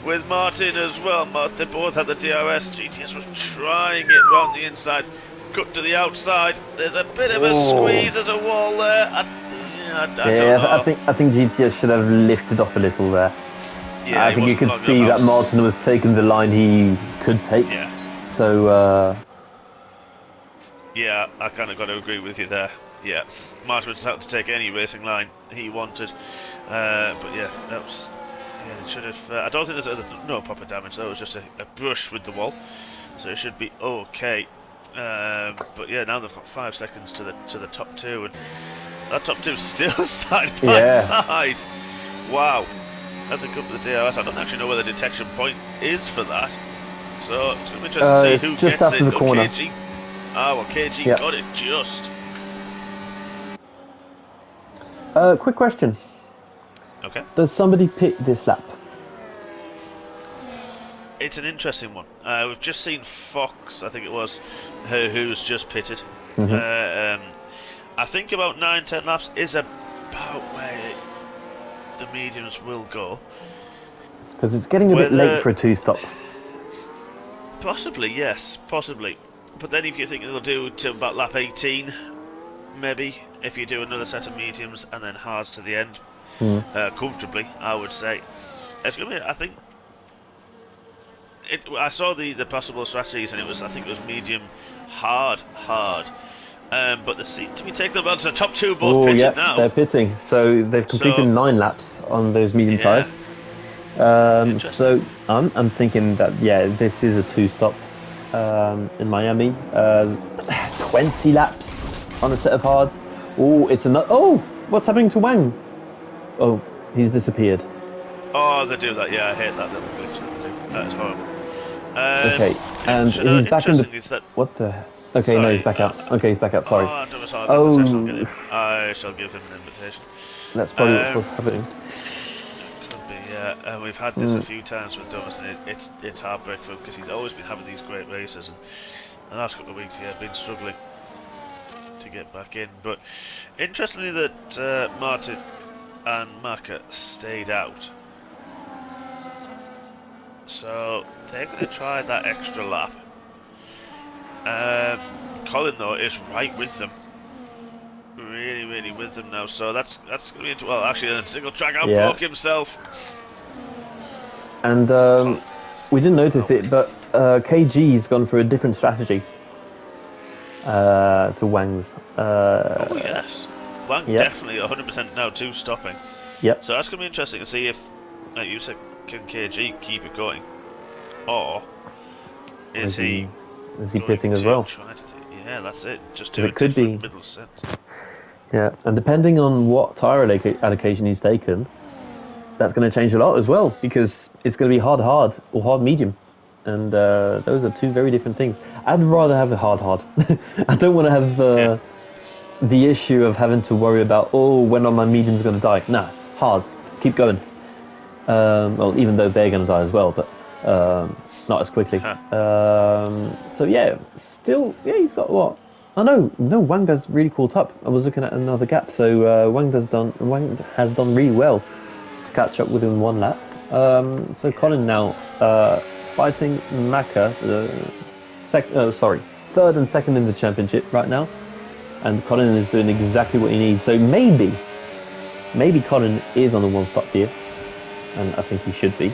with Martin as well. They both had the DRS. GTS was trying it round the inside, cut to the outside. There's a bit of a squeeze, there's a wall there. I don't know. I think GTS should have lifted off a little there. Yeah, I think you could see that Martin was taking the line he could take. Yeah. So. Yeah, I kind of got to agree with you there. Yeah, Martin was out to take any racing line he wanted, but yeah, that was. Yeah, it should have. I don't think there's no proper damage. That was just a brush with the wall, so it should be okay. But yeah, now they've got 5 seconds to the top 2, and that top 2 is still side by side. Wow, that's a good for the DRS. I don't actually know where the detection point is for that, so it's going to be interesting to see who just gets after it. the corner. KG. Oh, well, KG got it just. Quick question. Okay. Does somebody pit this lap? It's an interesting one. We've just seen Fox, I think it was, who's just pitted. Mm-hmm. I think about 9-10 laps is about where the mediums will go. Because it's getting a bit late for a 2-stop. Possibly, yes, possibly. But then if you think they'll do to about lap 18, maybe, if you do another set of mediums and then hards to the end, comfortably, I would say. It's going to be, I think, I saw the possible strategies, and I think it was medium, hard. But they seem to be taking them on to the top two, both pitted now. They're pitting. So they've completed 9 laps on those medium tyres. So I'm thinking that, this is a 2-stop in Miami. 20 laps on a set of hards. Oh, it's another. Oh, what's happening to Wang? Oh, he's disappeared. Oh, they do that. Yeah, I hate that little glitch that they do. That is horrible. Okay, and he's back in the. What the? Okay, sorry, no, he's back out. Okay, he's back out. Sorry. I shall give him an invitation. That's probably what's happening. Could be, yeah. We've had this a few times with Thomas, and it's heartbreak for him because he's always been having these great races, and the last couple of weeks, been struggling to get back in. But interestingly, that Martin and Maka stayed out, so they're going to try that extra lap. Colin though is right with them, really with them now. So that's going to be actually a single track out broke himself. And we didn't notice it, but KG's gone for a different strategy to Wang's. Oh yes, Wang definitely 100% now 2 stopping. Yep. So that's going to be interesting to see if, like you said, can KG keep it going, or is he pitting as well? Yeah, that's it. Just do it could be middle set. Yeah, and depending on what tyre allocation he's taken, that's going to change a lot as well, because it's going to be hard or hard medium, and those are 2 very different things. I'd rather have a hard. I don't want to have the issue of having to worry about when are my mediums going to die. Nah, hard, keep going. Well, even though they're going to die as well, but not as quickly. So yeah, still, he's got what? Oh no, Wang has really caught up. I was looking at another gap, so Wang has done really well to catch up with him 1 lap. So Colin now fighting Maka, third and second in the championship right now, and Colin is doing exactly what he needs. So maybe Colin is on the 1-stop here, and I think he should be.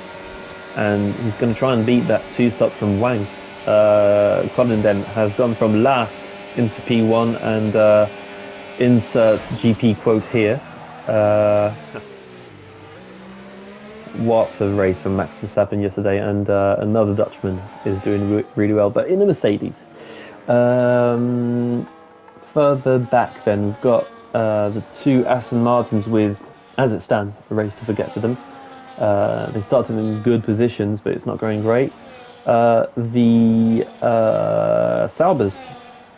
And he's going to try and beat that 2-stop from Wang. Colin then has gone from last into P1, and insert GP quote here. What a race from Max Verstappen yesterday, and another Dutchman is doing really well, but in a Mercedes. Further back then, we've got the 2 Aston Martins with, as it stands, a race to forget for them. They started in good positions, but it's not going great. The Saubers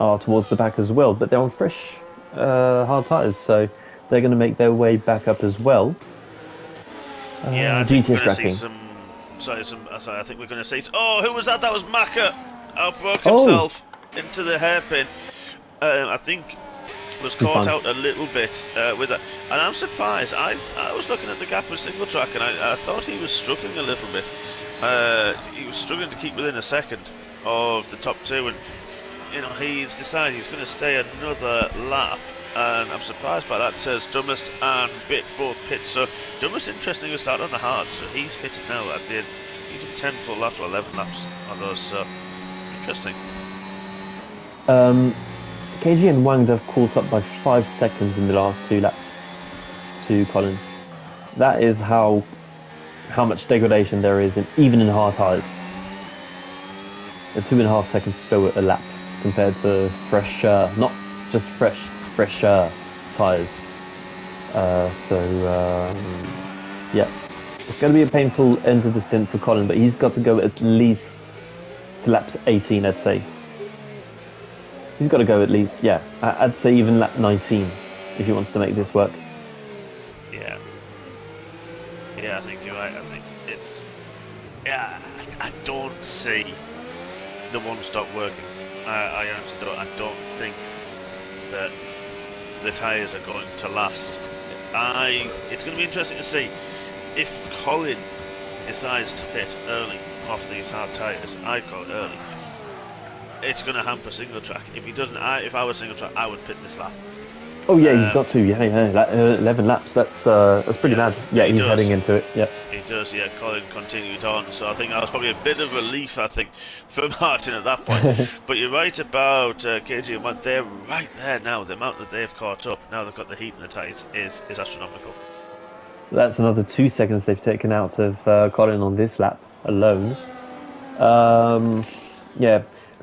are towards the back as well, but they're on fresh, hard tyres, so they're going to make their way back up as well. I think we're going to see some. Sorry, I think we're going to see. Oh, who was that? That was Maka. Outbroke himself into the hairpin. I think was caught out a little bit with that, and I'm surprised. I was looking at the gap with single track, and I thought he was struggling a little bit. He was struggling to keep within a second of the top 2, and he's decided he's going to stay another lap, and I'm surprised by that. It says Dummest and Bit both pits. So Dummest, interestingly, will start on the hard, so he's pitted now at the end. He's in 10 full laps or 11 laps on those, so interesting. KG and Wang have caught up by 5 seconds in the last 2 laps to Colin. That is how much degradation there is, even in hard tyres. They're 2.5 seconds slower a lap compared to fresh, not just fresh tyres. It's going to be a painful end of the stint for Colin, but he's got to go at least to laps 18, I'd say. He's got to go at least, I'd say even lap 19 if he wants to make this work. Yeah, I think you're right. I think it's... I don't see the 1-stop working. I honestly don't. I don't think that the tyres are going to last. It's going to be interesting to see if Colin decides to pit early off these hard tyres. I call it early. It's going to hamper single track. If he doesn't, if I was single track, I would pit this lap. Oh yeah, he's got to. Yeah. 11 laps. That's pretty mad. Yeah, he's heading into it. Yeah. He does. Yeah, Colin continued on, so I think that was probably a bit of relief, I think, for Martin at that point. But you're right about KG and Wang. They're right there now. The amount that they've caught up now, they've got the heat in the tyres is astronomical. So that's another 2 seconds they've taken out of Colin on this lap alone. Yeah,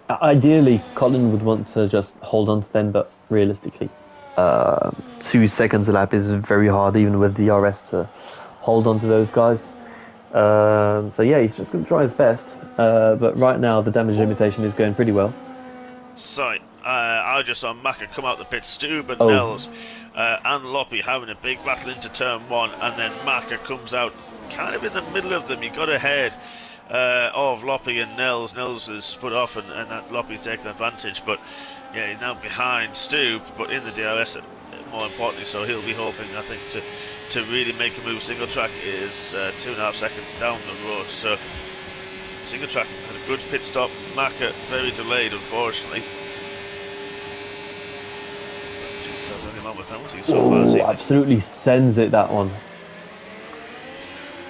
ideally Colin would want to just hold on to them, but realistically, 2 seconds a lap is very hard, even with DRS, to hold on to those guys. So yeah, he's just going to try his best. But right now, the damage limitation is going pretty well. Sorry, I just saw Maka come out the pit, Stube and Nels and Loppy having a big battle into turn 1, and then Maka comes out kind of in the middle of them. He got ahead of Loppy and Nels. Nels was put off, and that Loppy's taken advantage, but yeah, he's now behind Stube, but in the DRS, more importantly, so he'll be hoping, I think, to really make a move. Single track is 2.5 seconds down the road, so single track had a good pit stop. Maka very delayed, unfortunately. Absolutely sends it, that one.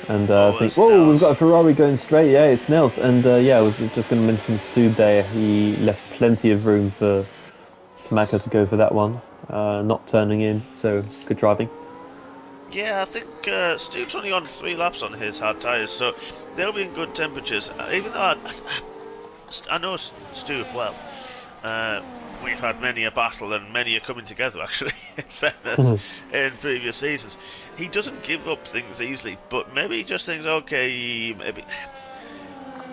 And I think, whoa, we've got a Ferrari going straight. Yeah, it's Nels. And yeah, I was just going to mention Stube there. He left plenty of room for Maka to go for that one, not turning in. So good driving. Yeah, I think Stube's only on 3 laps on his hard tyres, so they'll be in good temperatures. Even though I know Stube well. We've had many a battle and many a coming together, actually, in fairness, in previous seasons. He doesn't give up things easily, but maybe he just thinks, okay, maybe...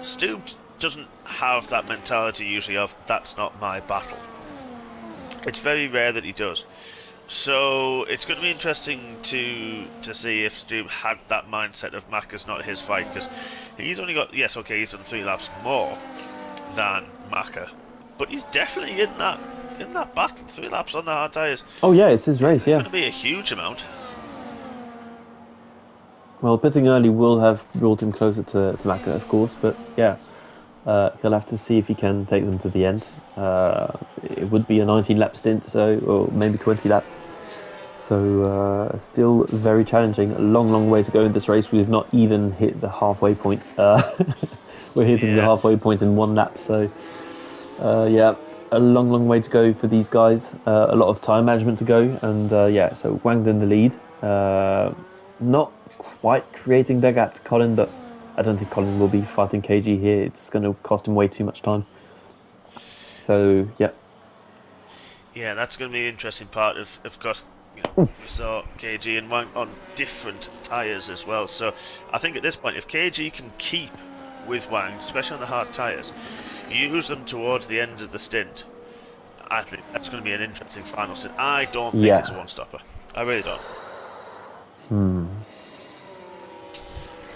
Stube doesn't have that mentality usually of, that's not my battle. It's very rare that he does. So it's going to be interesting to see if Stube had that mindset of Maka's not his fight, because he's only got, yes, okay, he's done 3 laps more than Maka. But he's definitely in that battle. 3 laps on the hard tyres. Oh yeah, it's his race. Yeah, it's going to be a huge amount. Well, pitting early will have brought him closer to Maka, of course. But yeah, he'll have to see if he can take them to the end. It would be a 19-lap stint, so or maybe 20 laps. So still very challenging. A long way to go in this race. We've not even hit the halfway point. We're hitting the halfway point in 1 lap. So. Yeah, a long way to go for these guys. A lot of time management to go, and yeah, so Wang's in the lead. Not quite creating their gap to Colin, but I don't think Colin will be fighting KG here. It's going to cost him way too much time. So yeah. Yeah, that's going to be an interesting part. Of course, you know, we saw KG and Wang on different tyres as well. So I think at this point, if KG can keep with Wang, especially on the hard tyres, use them towards the end of the stint, I think that's going to be an interesting final stint. I don't think it's a one-stopper. I really don't.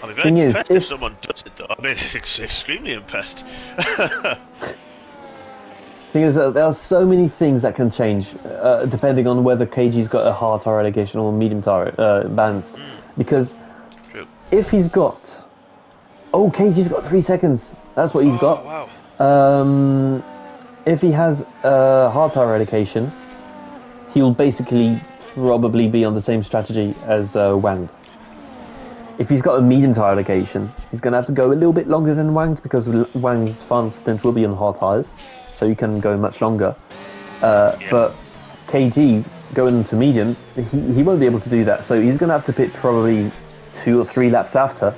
I'll be very impressed if someone does it, though. I mean, extremely impressed. Thing is that there are so many things that can change depending on whether KG's got a hard tyre allocation or medium tyre balanced. Because if he's got... Oh, KG's got 3 seconds. That's what he's got. Wow. If he has a hard tyre allocation, he'll basically probably be on the same strategy as Wang. If he's got a medium tyre allocation, he's going to have to go a little bit longer than Wang's, because Wang's final stint will be on hard tyres, so he can go much longer. But KG, going into mediums, he won't be able to do that, so he's going to have to pit probably 2 or 3 laps after.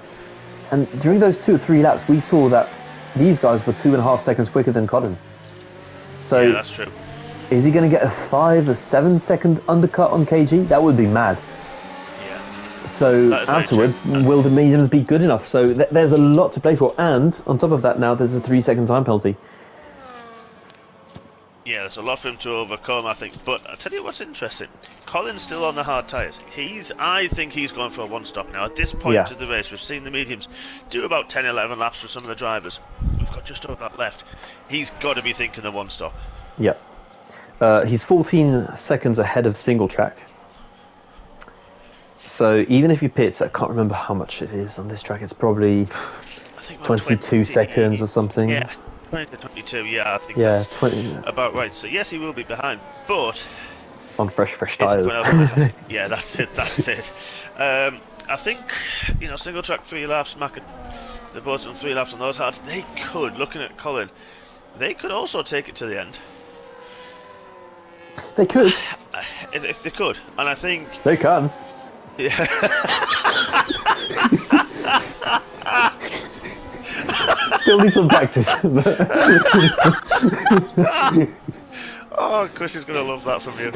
And during those 2 or 3 laps, we saw that these guys were 2.5 seconds quicker than Colin. So yeah, that's true. Is he going to get a 5 or 7 second undercut on KG? That would be mad. Yeah. So afterwards, will the mediums be good enough? So there's a lot to play for, and on top of that, now there's a 3 second time penalty. Yeah, there's a lot for him to overcome, I think. But I'll tell you what's interesting. Colin's still on the hard tyres. I think he's going for a one-stop now. At this point of the race, we've seen the mediums do about 10, 11 laps for some of the drivers. We've got just over that left. He's got to be thinking the one-stop. Yeah. He's 14 seconds ahead of single track. So even if he pits, I can't remember how much it is on this track. It's probably 22 seconds or something. Yeah. 20 to 22, yeah, I think that's 20. About right. So yes, he will be behind, but On fresh Is tyres. yeah, that's it. That's it. I think single track 3 laps. They're both on 3 laps on those hards. They could, looking at Colin, they could also take it to the end. They could. If they could, and I think they can. Yeah. Still need some practice. Oh, Chris is going to love that from you.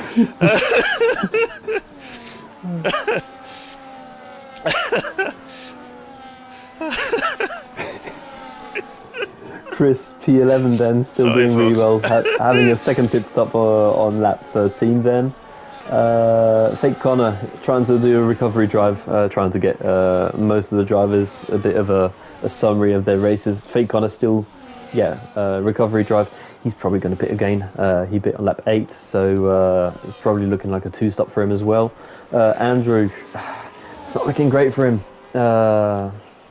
Chris P11 then, still Sorry, doing really well, folks. having a second pit stop on lap 13 then. Fake Connor trying to do a recovery drive, trying to get most of the drivers a bit of a summary of their races. Fake Connor still, recovery drive. He's probably going to pit again. He pit on lap 8, so it's probably looking like a 2-stop for him as well. Andrew, it's not looking great for him.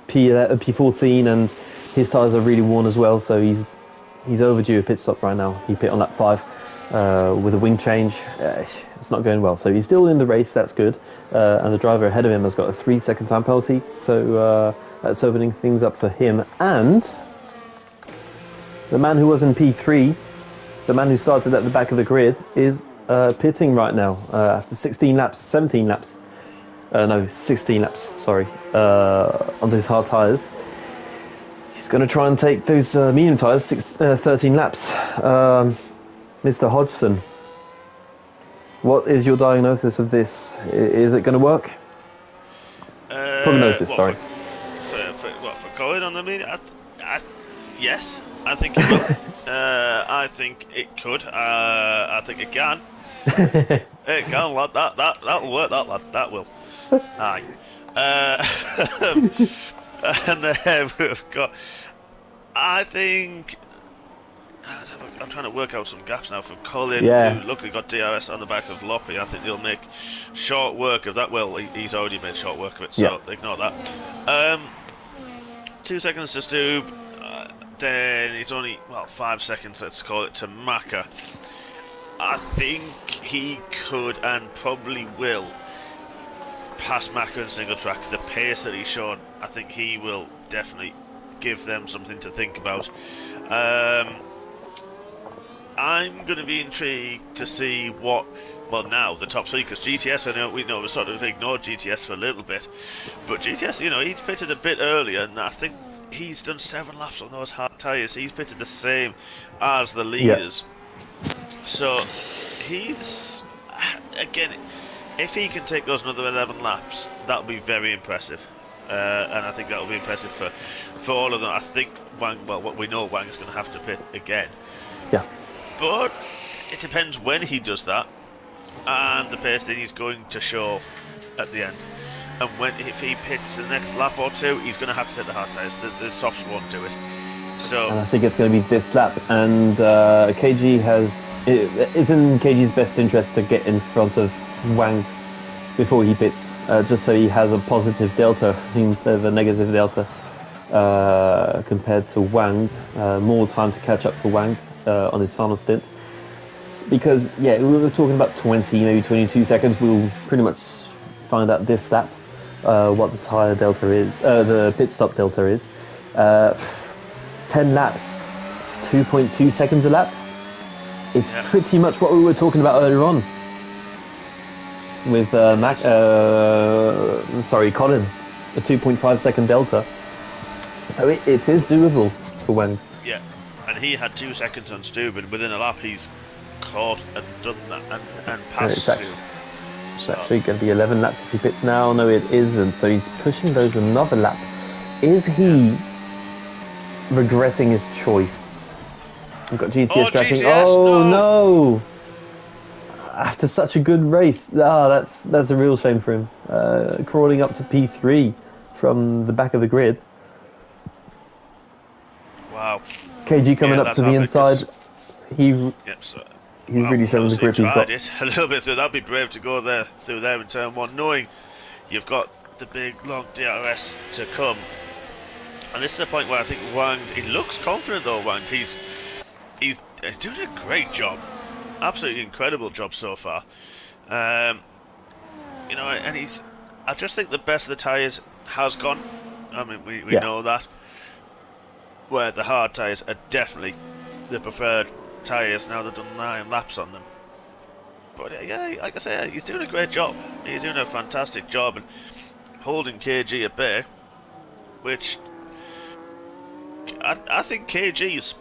P14 and his tyres are really worn as well, so he's overdue a pit stop right now. He pit on lap 5 with a wing change. It's not going well, so he's still in the race. That's good, and the driver ahead of him has got a 3-second time penalty, so that's opening things up for him. And the man who was in P3, the man who started at the back of the grid, is pitting right now after 17 laps, sorry, on these hard tyres. He's going to try and take those medium tyres, 13 laps. Mr. Hodgson, what is your diagnosis of this? Is it going to work? Prognosis, sorry. For Colin on the medium? Yes, I think it will. I think it could. I think it can. It can, lad. That'll work, that lad. That will. Aye. And then we've got, I think, I'm trying to work out some gaps now for Colin, who luckily got DRS on the back of Loppy. I think they'll make short work of that. Well, he's already made short work of it, so ignore that. 2 seconds to Stube, then it's only, 5 seconds, let's call it, to Maka. I think he could and probably will pass Maka in single track. The pace that he's shown, I think he will definitely give them something to think about. I'm going to be intrigued to see what, now the top 3, because GTS, we sort of ignored GTS for a little bit, but GTS, he pitted a bit earlier, and I think he's done 7 laps on those hard tyres. He's pitted the same as the leaders. So he's, again, if he can take those another 11 laps, that'll be very impressive. And I think that'll be impressive for all of them. I think Wang, what we know, Wang's going to have to pit again. Yeah. But it depends when he does that, and the pace that he's going to show at the end. And if he pits the next lap or 2, he's going to have to take the hard tyres. The softs won't do it. So, and I think it's going to be this lap, and it's in KG's best interest to get in front of Wang before he pits, just so he has a positive delta instead of a negative delta compared to Wang. More time to catch up for Wang on his final stint, because we were talking about 20, maybe 22 seconds. We'll pretty much find out this lap what the tyre delta is, the pit stop delta is. 10 laps, it's 2.2 seconds a lap. It's pretty much what we were talking about earlier on with Colin, a 2.5 second delta. So it is doable for Wang. Yeah, and he had 2 seconds on Stu, but within a lap he's caught and done that and passed Stu. It's actually going to be 11 laps if he pits now. No, it isn't. So he's pushing those another lap. Is he regretting his choice? We've got GTS tracking. GTS, no! After such a good race, that's a real shame for him. Crawling up to P3 from the back of the grid. Wow. KG coming up to the inside. He's really showing the grip he's got. It a little bit through. That'd be brave to go through there in turn 1, knowing you've got the big long DRS to come. And this is the point where I think Wang, he looks confident though. Wang, he's doing a great job, absolutely incredible job so far. You know, and I just think the best of the tyres has gone. I mean, we know that. Where the hard tyres are definitely the preferred tyres now they've done 9 laps on them. But yeah, like I say, he's doing a great job. He's doing a fantastic job and holding KG at bay, which I think KG's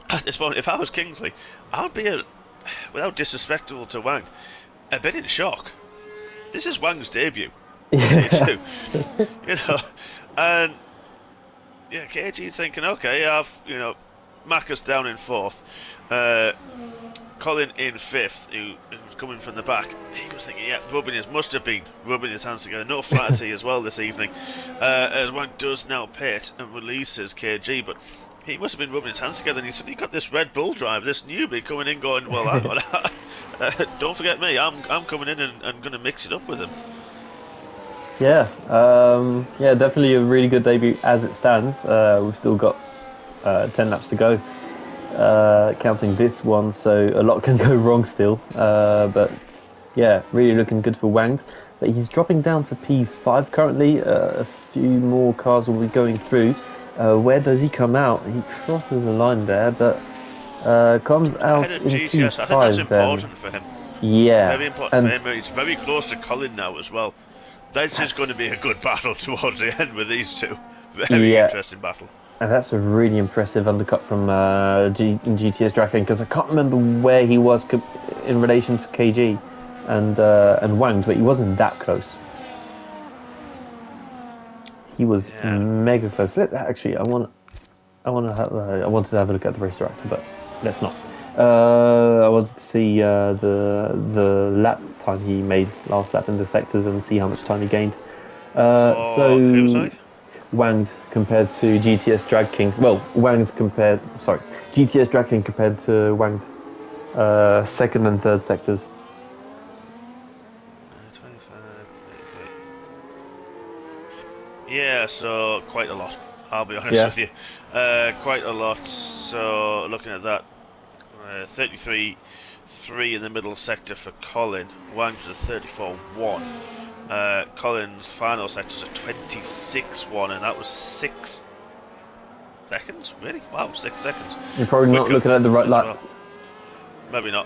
at this point. If I was Kingsley, I'd be without disrespectful to Wang, a bit in shock. This is Wang's debut. T2, you know, and yeah, KG's thinking, okay, Macca's down in 4th, Colin in 5th, who's coming from the back. He was thinking, must have been rubbing his hands together. No flattery as well this evening, as Wang does now pit and releases KG, but he must have been rubbing his hands together, and he suddenly got this Red Bull drive, this newbie coming in going, well, hang on, don't forget me, I'm coming in and going to mix it up with him. Yeah, definitely a really good debut as it stands. We've still got 10 laps to go, counting this one, so a lot can go wrong still. But yeah, really looking good for Wang. But he's dropping down to P5 currently. A few more cars will be going through. Where does he come out? He crosses the line there, but comes out in P5. I think that's important for him. Yeah, very important for him. He's very close to Colin now as well. This is going to be a good battle towards the end with these two. Very interesting battle. And that's a really impressive undercut from GTS Drag King, because I can't remember where he was in relation to KG and Wang, but he wasn't that close. He was mega close. Actually, I wanted to have a look at the race director, but let's not. I wanted to see the lap time he made last lap in the sectors and see how much time he gained. Who was I? Wanged compared to GTS Drag King. Well, GTS Drag King compared to Wanged second and third sectors. 25, 33. Yeah, so quite a lot. I'll be honest with you. Quite a lot. So looking at that. 33.3 in the middle sector for Colin. Wang's a 34.1. Colin's final sector's a 26.1, and that was 6 seconds. Really? Wow, 6 seconds. You're probably not looking at the right lap. Well. Maybe not.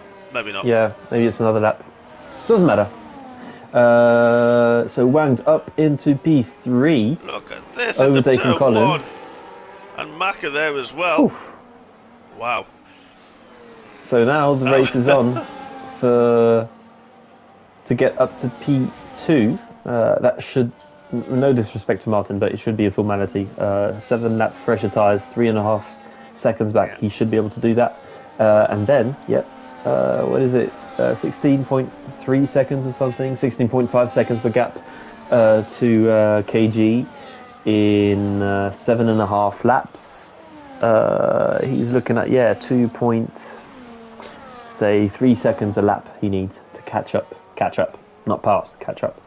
Yeah, maybe it's another lap. Doesn't matter. So Wang's up into P3. Look at this. Overtaking Colin. And Macca there as well. Oof. Wow. So now the race is on to get up to P2. That should, no disrespect to Martin, but it should be a formality. 7 lap fresher tyres, 3.5 seconds back. Yeah. He should be able to do that. And then, what is it? 16.3 seconds or something? 16.5 seconds the gap to KG in 7.5 laps. He's looking at 3 seconds a lap he needs to catch up, not pass, catch up.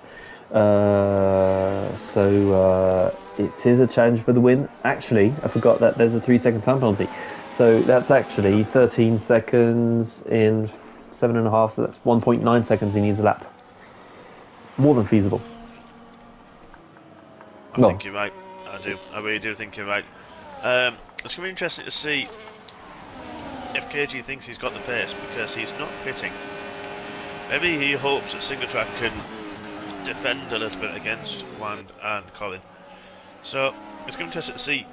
So it is a challenge for the win. Actually, I forgot that there's a 3-second time penalty. So that's actually 13 seconds in 7.5, so that's 1.9 seconds he needs a lap. More than feasible. I think you're right. I really do think you're right. It's going to be interesting to see if KG thinks he's got the pace, because he's not pitting. Maybe he hopes that single track can defend a little bit against Wang and Colin. So it's going to be interesting to see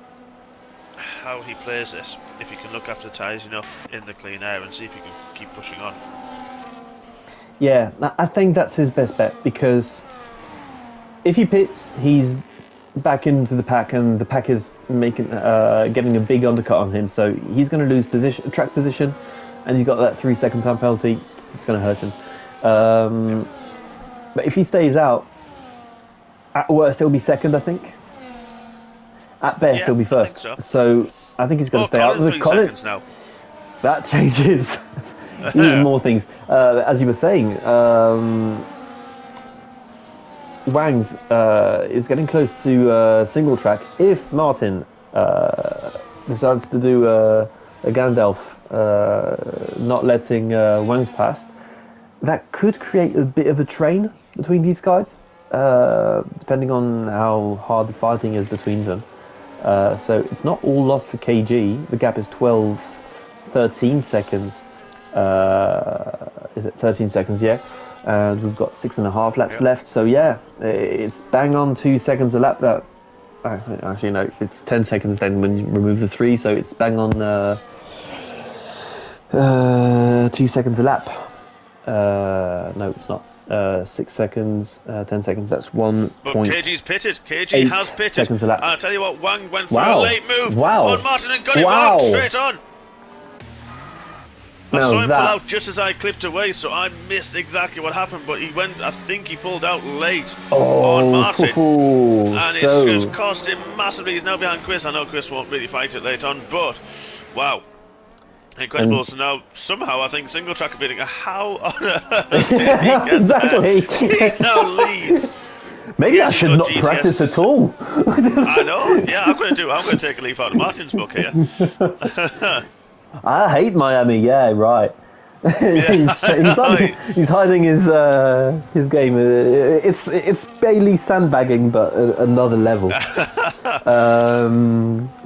how he plays this, if he can look after the tyres enough in the clean air and see if he can keep pushing on. Yeah, I think that's his best bet, because if he pits, he's back into the pack, and the pack is making getting a big undercut on him, so he's going to lose track position, and he's got that 3-second time penalty. It's going to hurt him. But if he stays out, at worst he'll be second, I think. At best he'll be first. So I think he's going to stay out. Colin, seconds now. That changes even more things. As you were saying, Wang is getting close to single track. If Martin decides to do a Gandalf, not letting Wang's past, that could create a bit of a train between these guys, depending on how hard the fighting is between them. So it's not all lost for KG. The gap is 12, 13 seconds. Is it 13 seconds? Yeah. And we've got 6.5 laps left. So yeah, it's bang on 2 seconds a lap. Actually, no, it's 10 seconds then when you remove the 3. So it's bang on 2 seconds a lap. No, it's not. 6 seconds, 10 seconds. That's 1. But KG's pitted. KG has pitted. Seconds a lap. I'll tell you what, Wang went for a late move on Martin and got him out straight on. I saw him pull out just as I clipped away, so I missed exactly what happened. But he went. I think he pulled out late on Martin, and it's just cost him massively. He's now behind Chris. I know Chris won't really fight it late on, but wow. Incredible. So now, somehow, I think single track are beating. How on earth did he get exactly. He now leads. Maybe I should not practice at all. I know. Yeah, I'm going to take a leaf out of Martin's book here. I hate Miami. Yeah, right. He's hiding his game. It's barely sandbagging, but another level.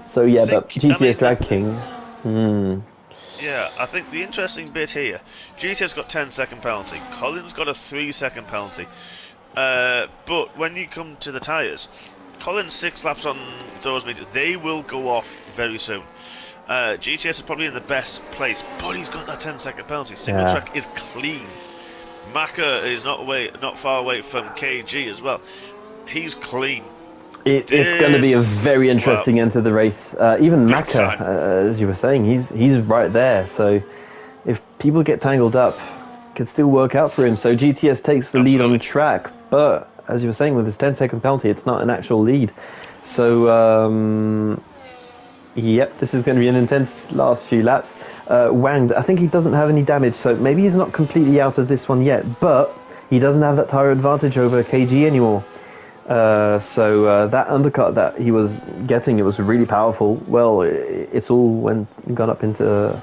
So yeah, but GTS Drag King. Yeah, I think the interesting bit here, GTS got 10-second penalty, Colin's got a 3-second penalty, but when you come to the tyres, Colin's 6 laps on those meters, they will go off very soon. GTS is probably in the best place, but he's got that 10-second penalty. Single track is clean. Maka is not far away from KG as well. He's clean. It's going to be a very interesting end to the race. Even Maka, as you were saying, he's right there. So if people get tangled up, it can still work out for him. So GTS takes the lead on the track, but as you were saying, with his 10-second penalty, it's not an actual lead. So yep, this is going to be an intense last few laps. Wang, I think he doesn't have any damage, so maybe he's not completely out of this one yet, but he doesn't have that tyre advantage over KG anymore. So that undercut that he was getting, it was really powerful. Well, it's all gone up into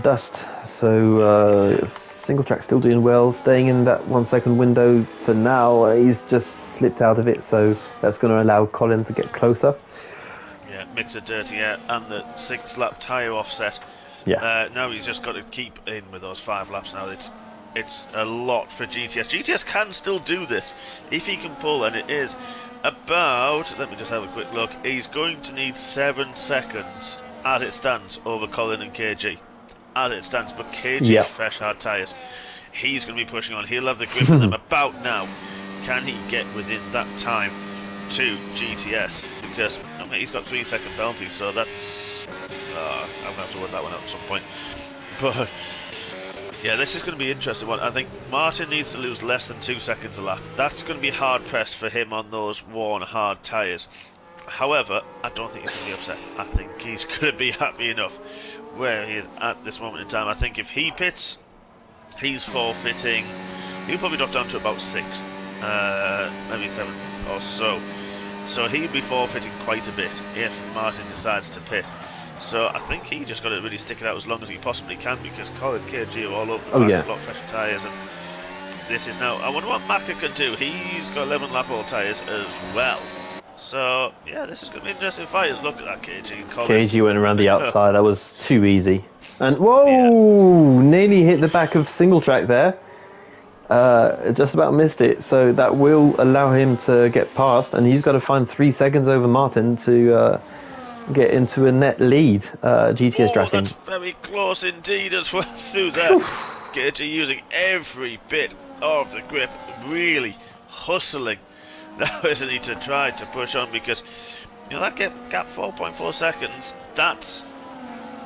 dust. So single track still doing well, staying in that 1 second window for now. He's just slipped out of it, so that's going to allow Colin to get closer. Yeah, mix of dirty air and the 6th lap tyre offset. Yeah. Now he's just got to keep in with those 5 laps now. It's a lot for GTS. GTS can still do this if he can pull, and it is about, let me just have a quick look, he's going to need 7 seconds as it stands over Colin and KG. As it stands, but KG has fresh hard tyres. He's going to be pushing on. He'll have the grip on them about now. Can he get within that time to GTS? Because he's got 3-second penalties, so that's... I'm going to have to work that one out at some point. But... yeah, this is going to be an interesting one. I think Martin needs to lose less than 2 seconds a lap. That's going to be hard pressed for him on those worn hard tyres. However, I don't think he's going to be upset. I think he's going to be happy enough where he is at this moment in time. I think if he pits, he's forfeiting. He'll probably drop down to about 6th, maybe 7th or so. So he'll be forfeiting quite a bit if Martin decides to pit. So I think he just got to really stick it out as long as he possibly can, because Colin KG are all over the back, a lot fresher tyres, and this is now... I wonder what Maka can do. He's got 11 lap old tyres as well. So yeah, this is going to be an interesting fight. Look at that KG and Colin. KG went around the outside. That was too easy. And whoa, nearly hit the back of single track there. Just about missed it. So that will allow him to get past, and he's got to find 3 seconds over Martin to... get into a net lead. GTS Dracking. That's very close indeed as well through there. KG using every bit of the grip, really hustling now, isn't he, to try to push on, because that gap 4.4 seconds, that's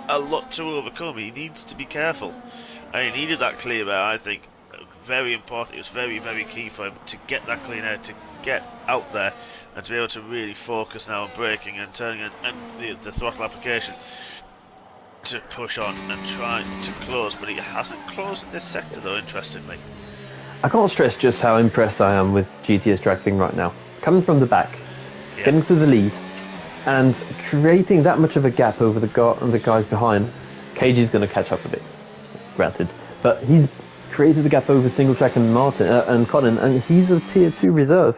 a lot to overcome. He needs to be careful, and he needed that clear air. I think very important. It was very, very key for him to get that clean air, to get out there and to be able to really focus now on braking and turning and the throttle application to push on and try to close. But he hasn't closed in this sector though, interestingly. I can't stress just how impressed I am with GTS Drag King right now. Coming from the back, getting to the lead, and creating that much of a gap over the guys behind. KG's going to catch up a bit, granted. But he's created the gap over single track and Martin and Colin, and he's a tier 2 reserve.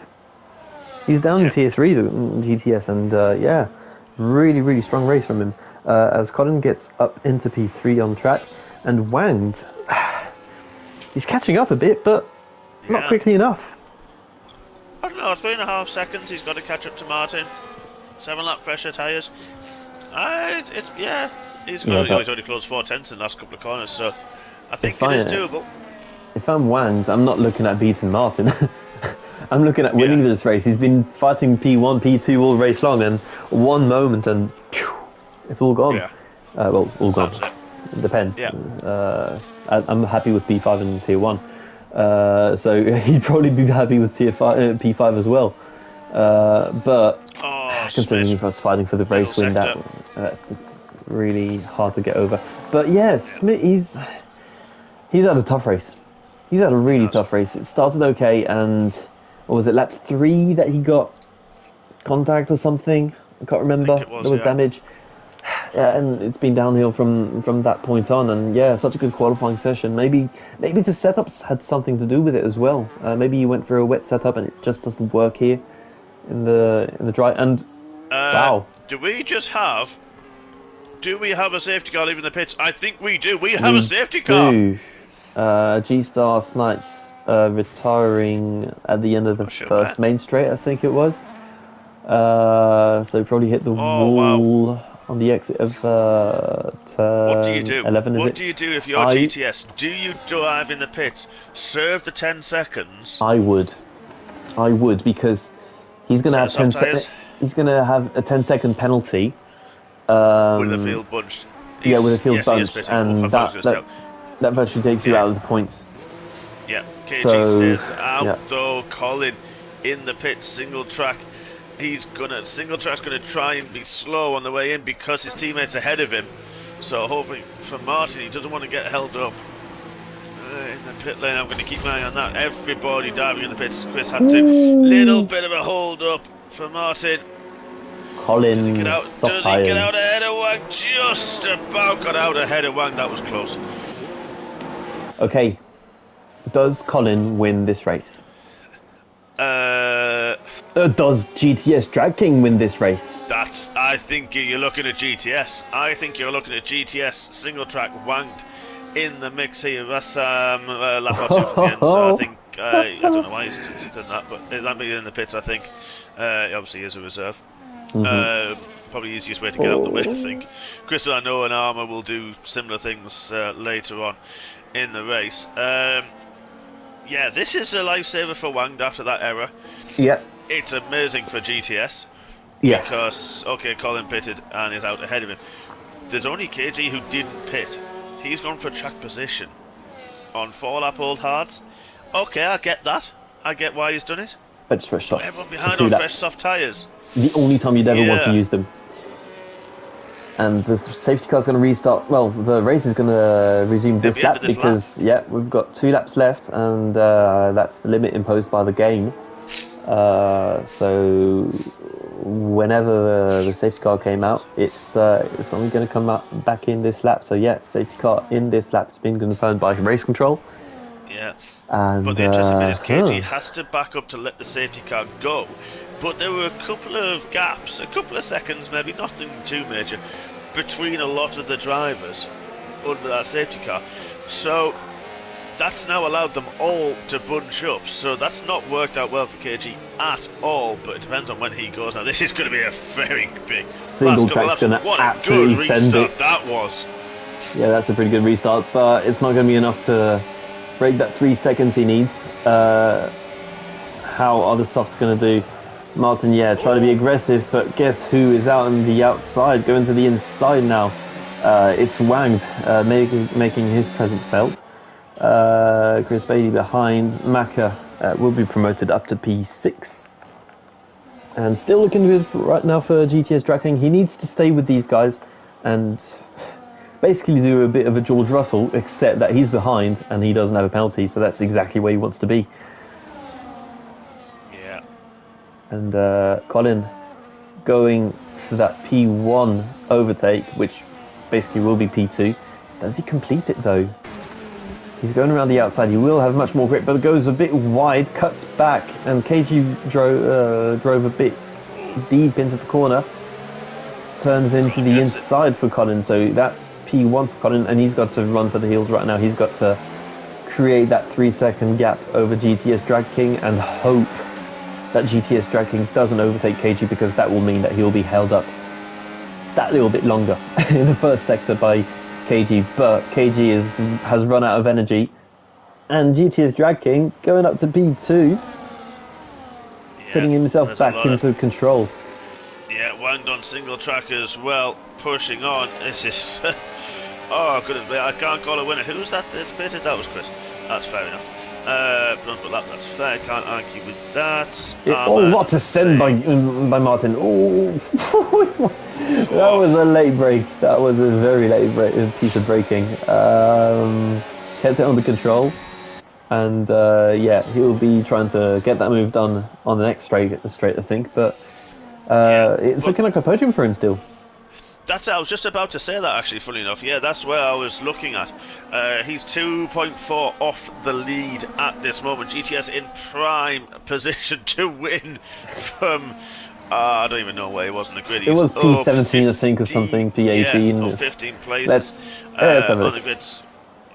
He's down in tier 3 in GTS, and yeah, really, really strong race from him. As Colin gets up into P3 on track, and Wanged, he's catching up a bit, but not quickly enough. I don't know, 3.5 seconds he's got to catch up to Martin. 7 lap fresher tyres. He's already closed 4/10 in the last couple of corners, so I think it is doable. If I'm Wanged, I'm not looking at beating Martin. I'm looking at winning this race. He's been fighting P1, P2 all race long, and one moment and it's all gone. Yeah. Well, all gone. It depends. Yeah. I'm happy with P5 and Tier 1. So he'd probably be happy with Tier 5, P5 as well. But considering he was fighting for the race win, that's really hard to get over. But yeah, Smith, he's had a tough race. He's had a really tough race. It started okay, and what was it, lap 3 that he got contact or something? I can't remember. There was damage. Yeah, and it's been downhill from that point on. And yeah, such a good qualifying session. Maybe the setups had something to do with it as well. Maybe he went through a wet setup and it just doesn't work here in the dry. And wow, do we have a safety car leaving the pits? I think we do. We have a safety car. G-Star Snipes retiring at the end of the first main straight, I think it was. So probably hit the wall on the exit of turn What do you do? 11, what do you do if you're GTS? Do you drive in the pits, serve the 10 seconds? I would, because he's going to have 10 seconds. He's going to have a 10-second penalty. With the field bunched. With the field bunched, and that virtually takes you out of the points. Yeah, KG stays out though. Colin in the pit, single track. Single track's gonna try and be slow on the way in because his teammate's ahead of him. So hopefully for Martin, he doesn't want to get held up in the pit lane. I'm gonna keep my eye on that. Everybody diving in the pits. Chris had to. Little bit of a hold up for Martin. Colin, does he get out ahead of Wang? Just about got out ahead of Wang. That was close. Okay, does Colin win this race? Does GTS Drag King win this race? I think you're looking at GTS. I think you're looking at GTS single track Wanged in the mix here. That's lap or two from the end. So I think I don't know why he's done that, but that'll be in the pits. I think he obviously is a reserve. Probably easiest way to get out of the way. I think Crystal, I know, and Armour will do similar things later on in the race. Yeah, this is a lifesaver for Wanged after that error. Yeah. It's amazing for GTS. Yeah. Because, Colin pitted and is out ahead of him. There's only KG who didn't pit. He's gone for track position on 4-lap old hards. Okay, I get that. I get why he's done it. But it's fresh soft. Everyone behind on fresh soft tyres. The only time you'd ever want to use them. And the safety car's going to restart. Well, the race is going to resume this lap because we've got 2 laps left, and that's the limit imposed by the game. So whenever the safety car came out, it's only going to come back in this lap. So safety car in this lap. It's been confirmed by race control. Yeah. And, but the interesting bit is KG has to back up to let the safety car go. But there were a couple of gaps, a couple of seconds, maybe nothing too major, between a lot of the drivers under that safety car. So that's now allowed them all to bunch up. So that's not worked out well for KG at all, but it depends on when he goes. Now this is going to be a very big single track's going to absolutely send it. That was. Yeah, that's a pretty good restart, but it's not going to be enough to break that 3 seconds he needs. How are the softs going to do? Martin, try to be aggressive, but guess who is out on the outside, going to the inside now? It's Wanged, making his presence felt. Chris Bailey behind. Maka will be promoted up to P6. And still looking good right now for GTS Drag King. He needs to stay with these guys and basically do a bit of a George Russell, except that he's behind and he doesn't have a penalty, so that's exactly where he wants to be. And Colin going for that P1 overtake, which basically will be P2. Does he complete it though? He's going around the outside. He will have much more grip, but it goes a bit wide, cuts back, and KG drove a bit deep into the corner. Turns into the inside for Colin, so that's P1 for Colin, and he's got to run for the heels right now. He's got to create that 3-second gap over GTS Drag King and hope that GTS Drag King doesn't overtake KG, because that will mean that he'll be held up that little bit longer in the first sector by KG. But KG has run out of energy, and GTS Drag King going up to P2, putting himself back into control. Yeah, Wanged on single track as well, pushing on. This is... oh, goodness me, I can't call a winner. Who's that anticipated? That was Chris. That's fair enough. That's fair, can't argue with that. Oh, what a send by Martin. Oh, that was a late break. That was a very late piece of braking. Kept it under control. And yeah, he'll be trying to get that move done on the next straight I think. But it's looking like a podium for him still. I was just about to say that, actually, funny enough. Yeah, that's where I was looking at. He's 2.4 off the lead at this moment. GTS in prime position to win from... I don't even know where he was in the grid. It was P17, I think, or something, P18. Yeah, 15 places. Let's have a look.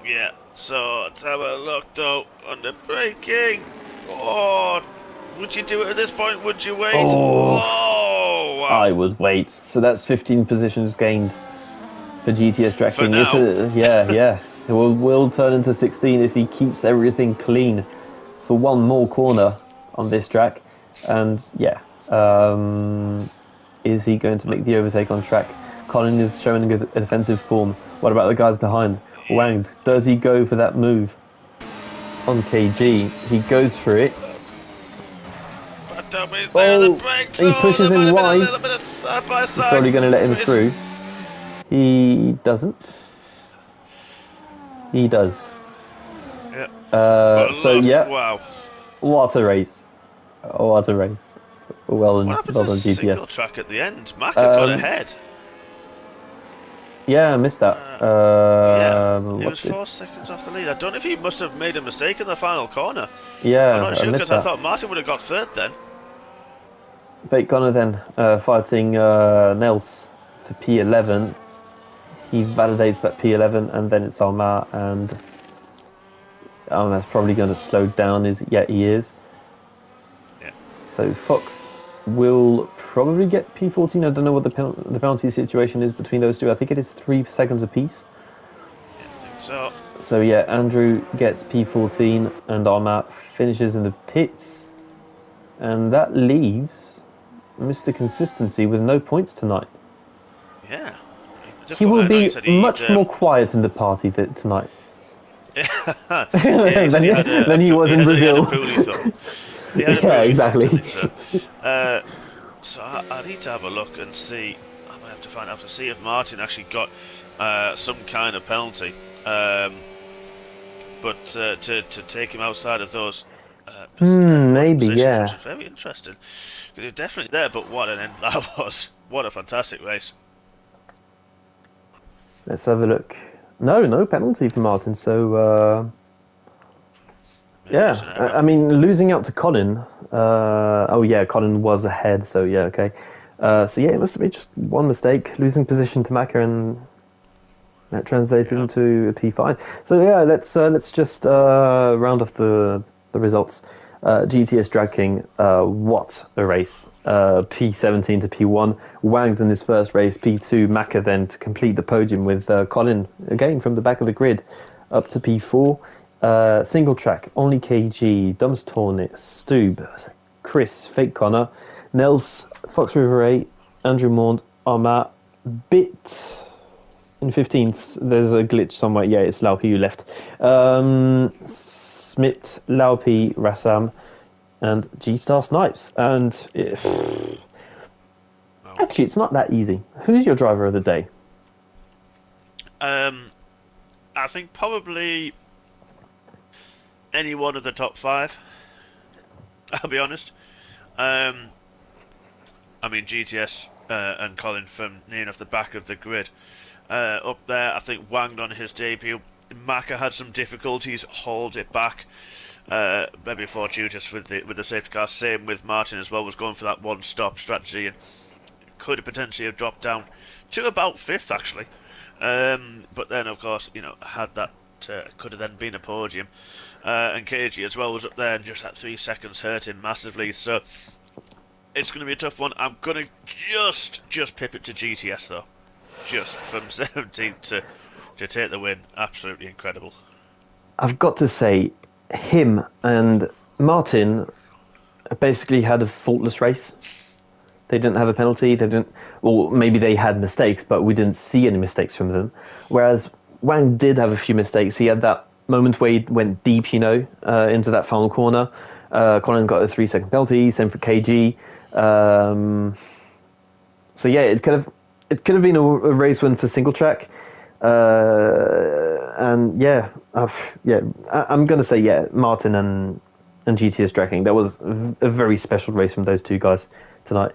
Yeah, so let's have a look, though, on the braking. Oh, would you do it at this point? Would you wait? Oh, wow. I would wait. So that's 15 positions gained for GTS Drag King. Yeah. It will turn into 16 if he keeps everything clean for one more corner on this track. And yeah, is he going to make the overtake on track? Colin is showing a defensive form. What about the guys behind? Wanged. Does he go for that move on KG? He goes for it. He pushes him wide. He's probably going to let him through. He doesn't. He does. Yeah. So yeah. Wow. What a race! What a race! Well done, GTS. Single track at the end. Maka got ahead. Yeah, I missed that. He was 4 seconds off the lead. I don't know if he must have made a mistake in the final corner. Yeah, I'm not sure, because I thought Martin would have got third then. Bait Connor then, fighting Nels for P11. He validates that P11, and then it's Almar, and Almar's probably going to slow down. He is. Yeah. So Fox will probably get P14. I don't know what the penalty situation is between those two. I think it is 3 seconds apiece. Yeah, I think so. So yeah, Andrew gets P14, and Almar finishes in the pits, and that leaves Mr. Consistency with no points tonight. Yeah. He will be much more quiet in the party tonight. than he was in Brazil. Yeah, exactly. So I need to have a look and see. I might have to find out to see if Martin actually got some kind of penalty. But to take him outside of those maybe, yeah. Which is very interesting. Because you're definitely there, but what an end that was. What a fantastic race. Let's have a look. No penalty for Martin, so... yeah, I mean, losing out to Colin... oh yeah, Colin was ahead, so yeah, okay. So yeah, it must have been just one mistake. Losing position to Maka, and that translated into a P5. So yeah, let's just round off the results. GTS Drag King, what a race. P17 to P1. Wanged in his first race. P2, Maka then to complete the podium with Colin, again from the back of the grid, up to P4. Single track, only KG, Dums Tornit, Stoob, Chris, Fake Connor, Nels, Fox River 8, Andrew Maund, Armat, Bit in 15th. There's a glitch somewhere. Yeah, it's Laupi who left. Smit, Laupi, Rassam, and G-Star Snipes. And actually, it's not that easy. Who's your driver of the day? I think probably any one of the top 5. I'll be honest. I mean, GTS and Colin from near enough the back of the grid. Up there, I think Wanged on his debut. Maka had some difficulties, hauled it back. Maybe fortuitous with the safety car. Same with Martin as well. Was going for that one-stop strategy and could have potentially have dropped down to about 5th actually. But then of course had that could have then been a podium. And KG as well was up there, and just that 3 seconds hurt him massively. So it's going to be a tough one. I'm going to just pip it to GTS though, just from 17th to take the win. Absolutely incredible. I've got to say, him and Martin basically had a faultless race. They didn't have a penalty. They didn't. Well, maybe they had mistakes, but we didn't see any mistakes from them. Whereas Wang did have a few mistakes. He had that moment where he went deep, into that final corner. Colin got a 3-second penalty. Same for KG. So yeah, it could have been a race win for single track. And yeah, I'm going to say Martin and GTS Tracking. That was a very special race from those two guys tonight,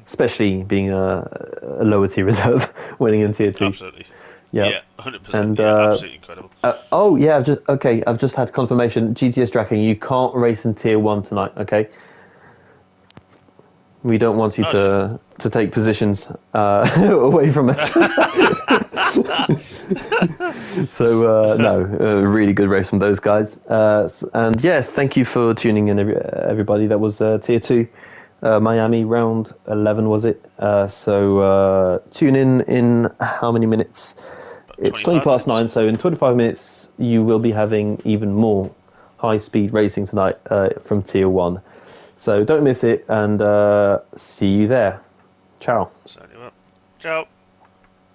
especially being a lower tier reserve winning in tier 2. Absolutely. Yeah, 100%. And absolutely incredible. I've just had confirmation. GTS Tracking, you can't race in tier 1 tonight. Okay. We don't want you to take positions away from us. So, no, a really good race from those guys. And yeah, thank you for tuning in, everybody. That was Tier 2, Miami, round 11, was it? So tune in how many minutes? It's 20 past 9, so in 25 minutes you will be having even more high-speed racing tonight from Tier 1. So don't miss it, and see you there. Ciao. Ciao.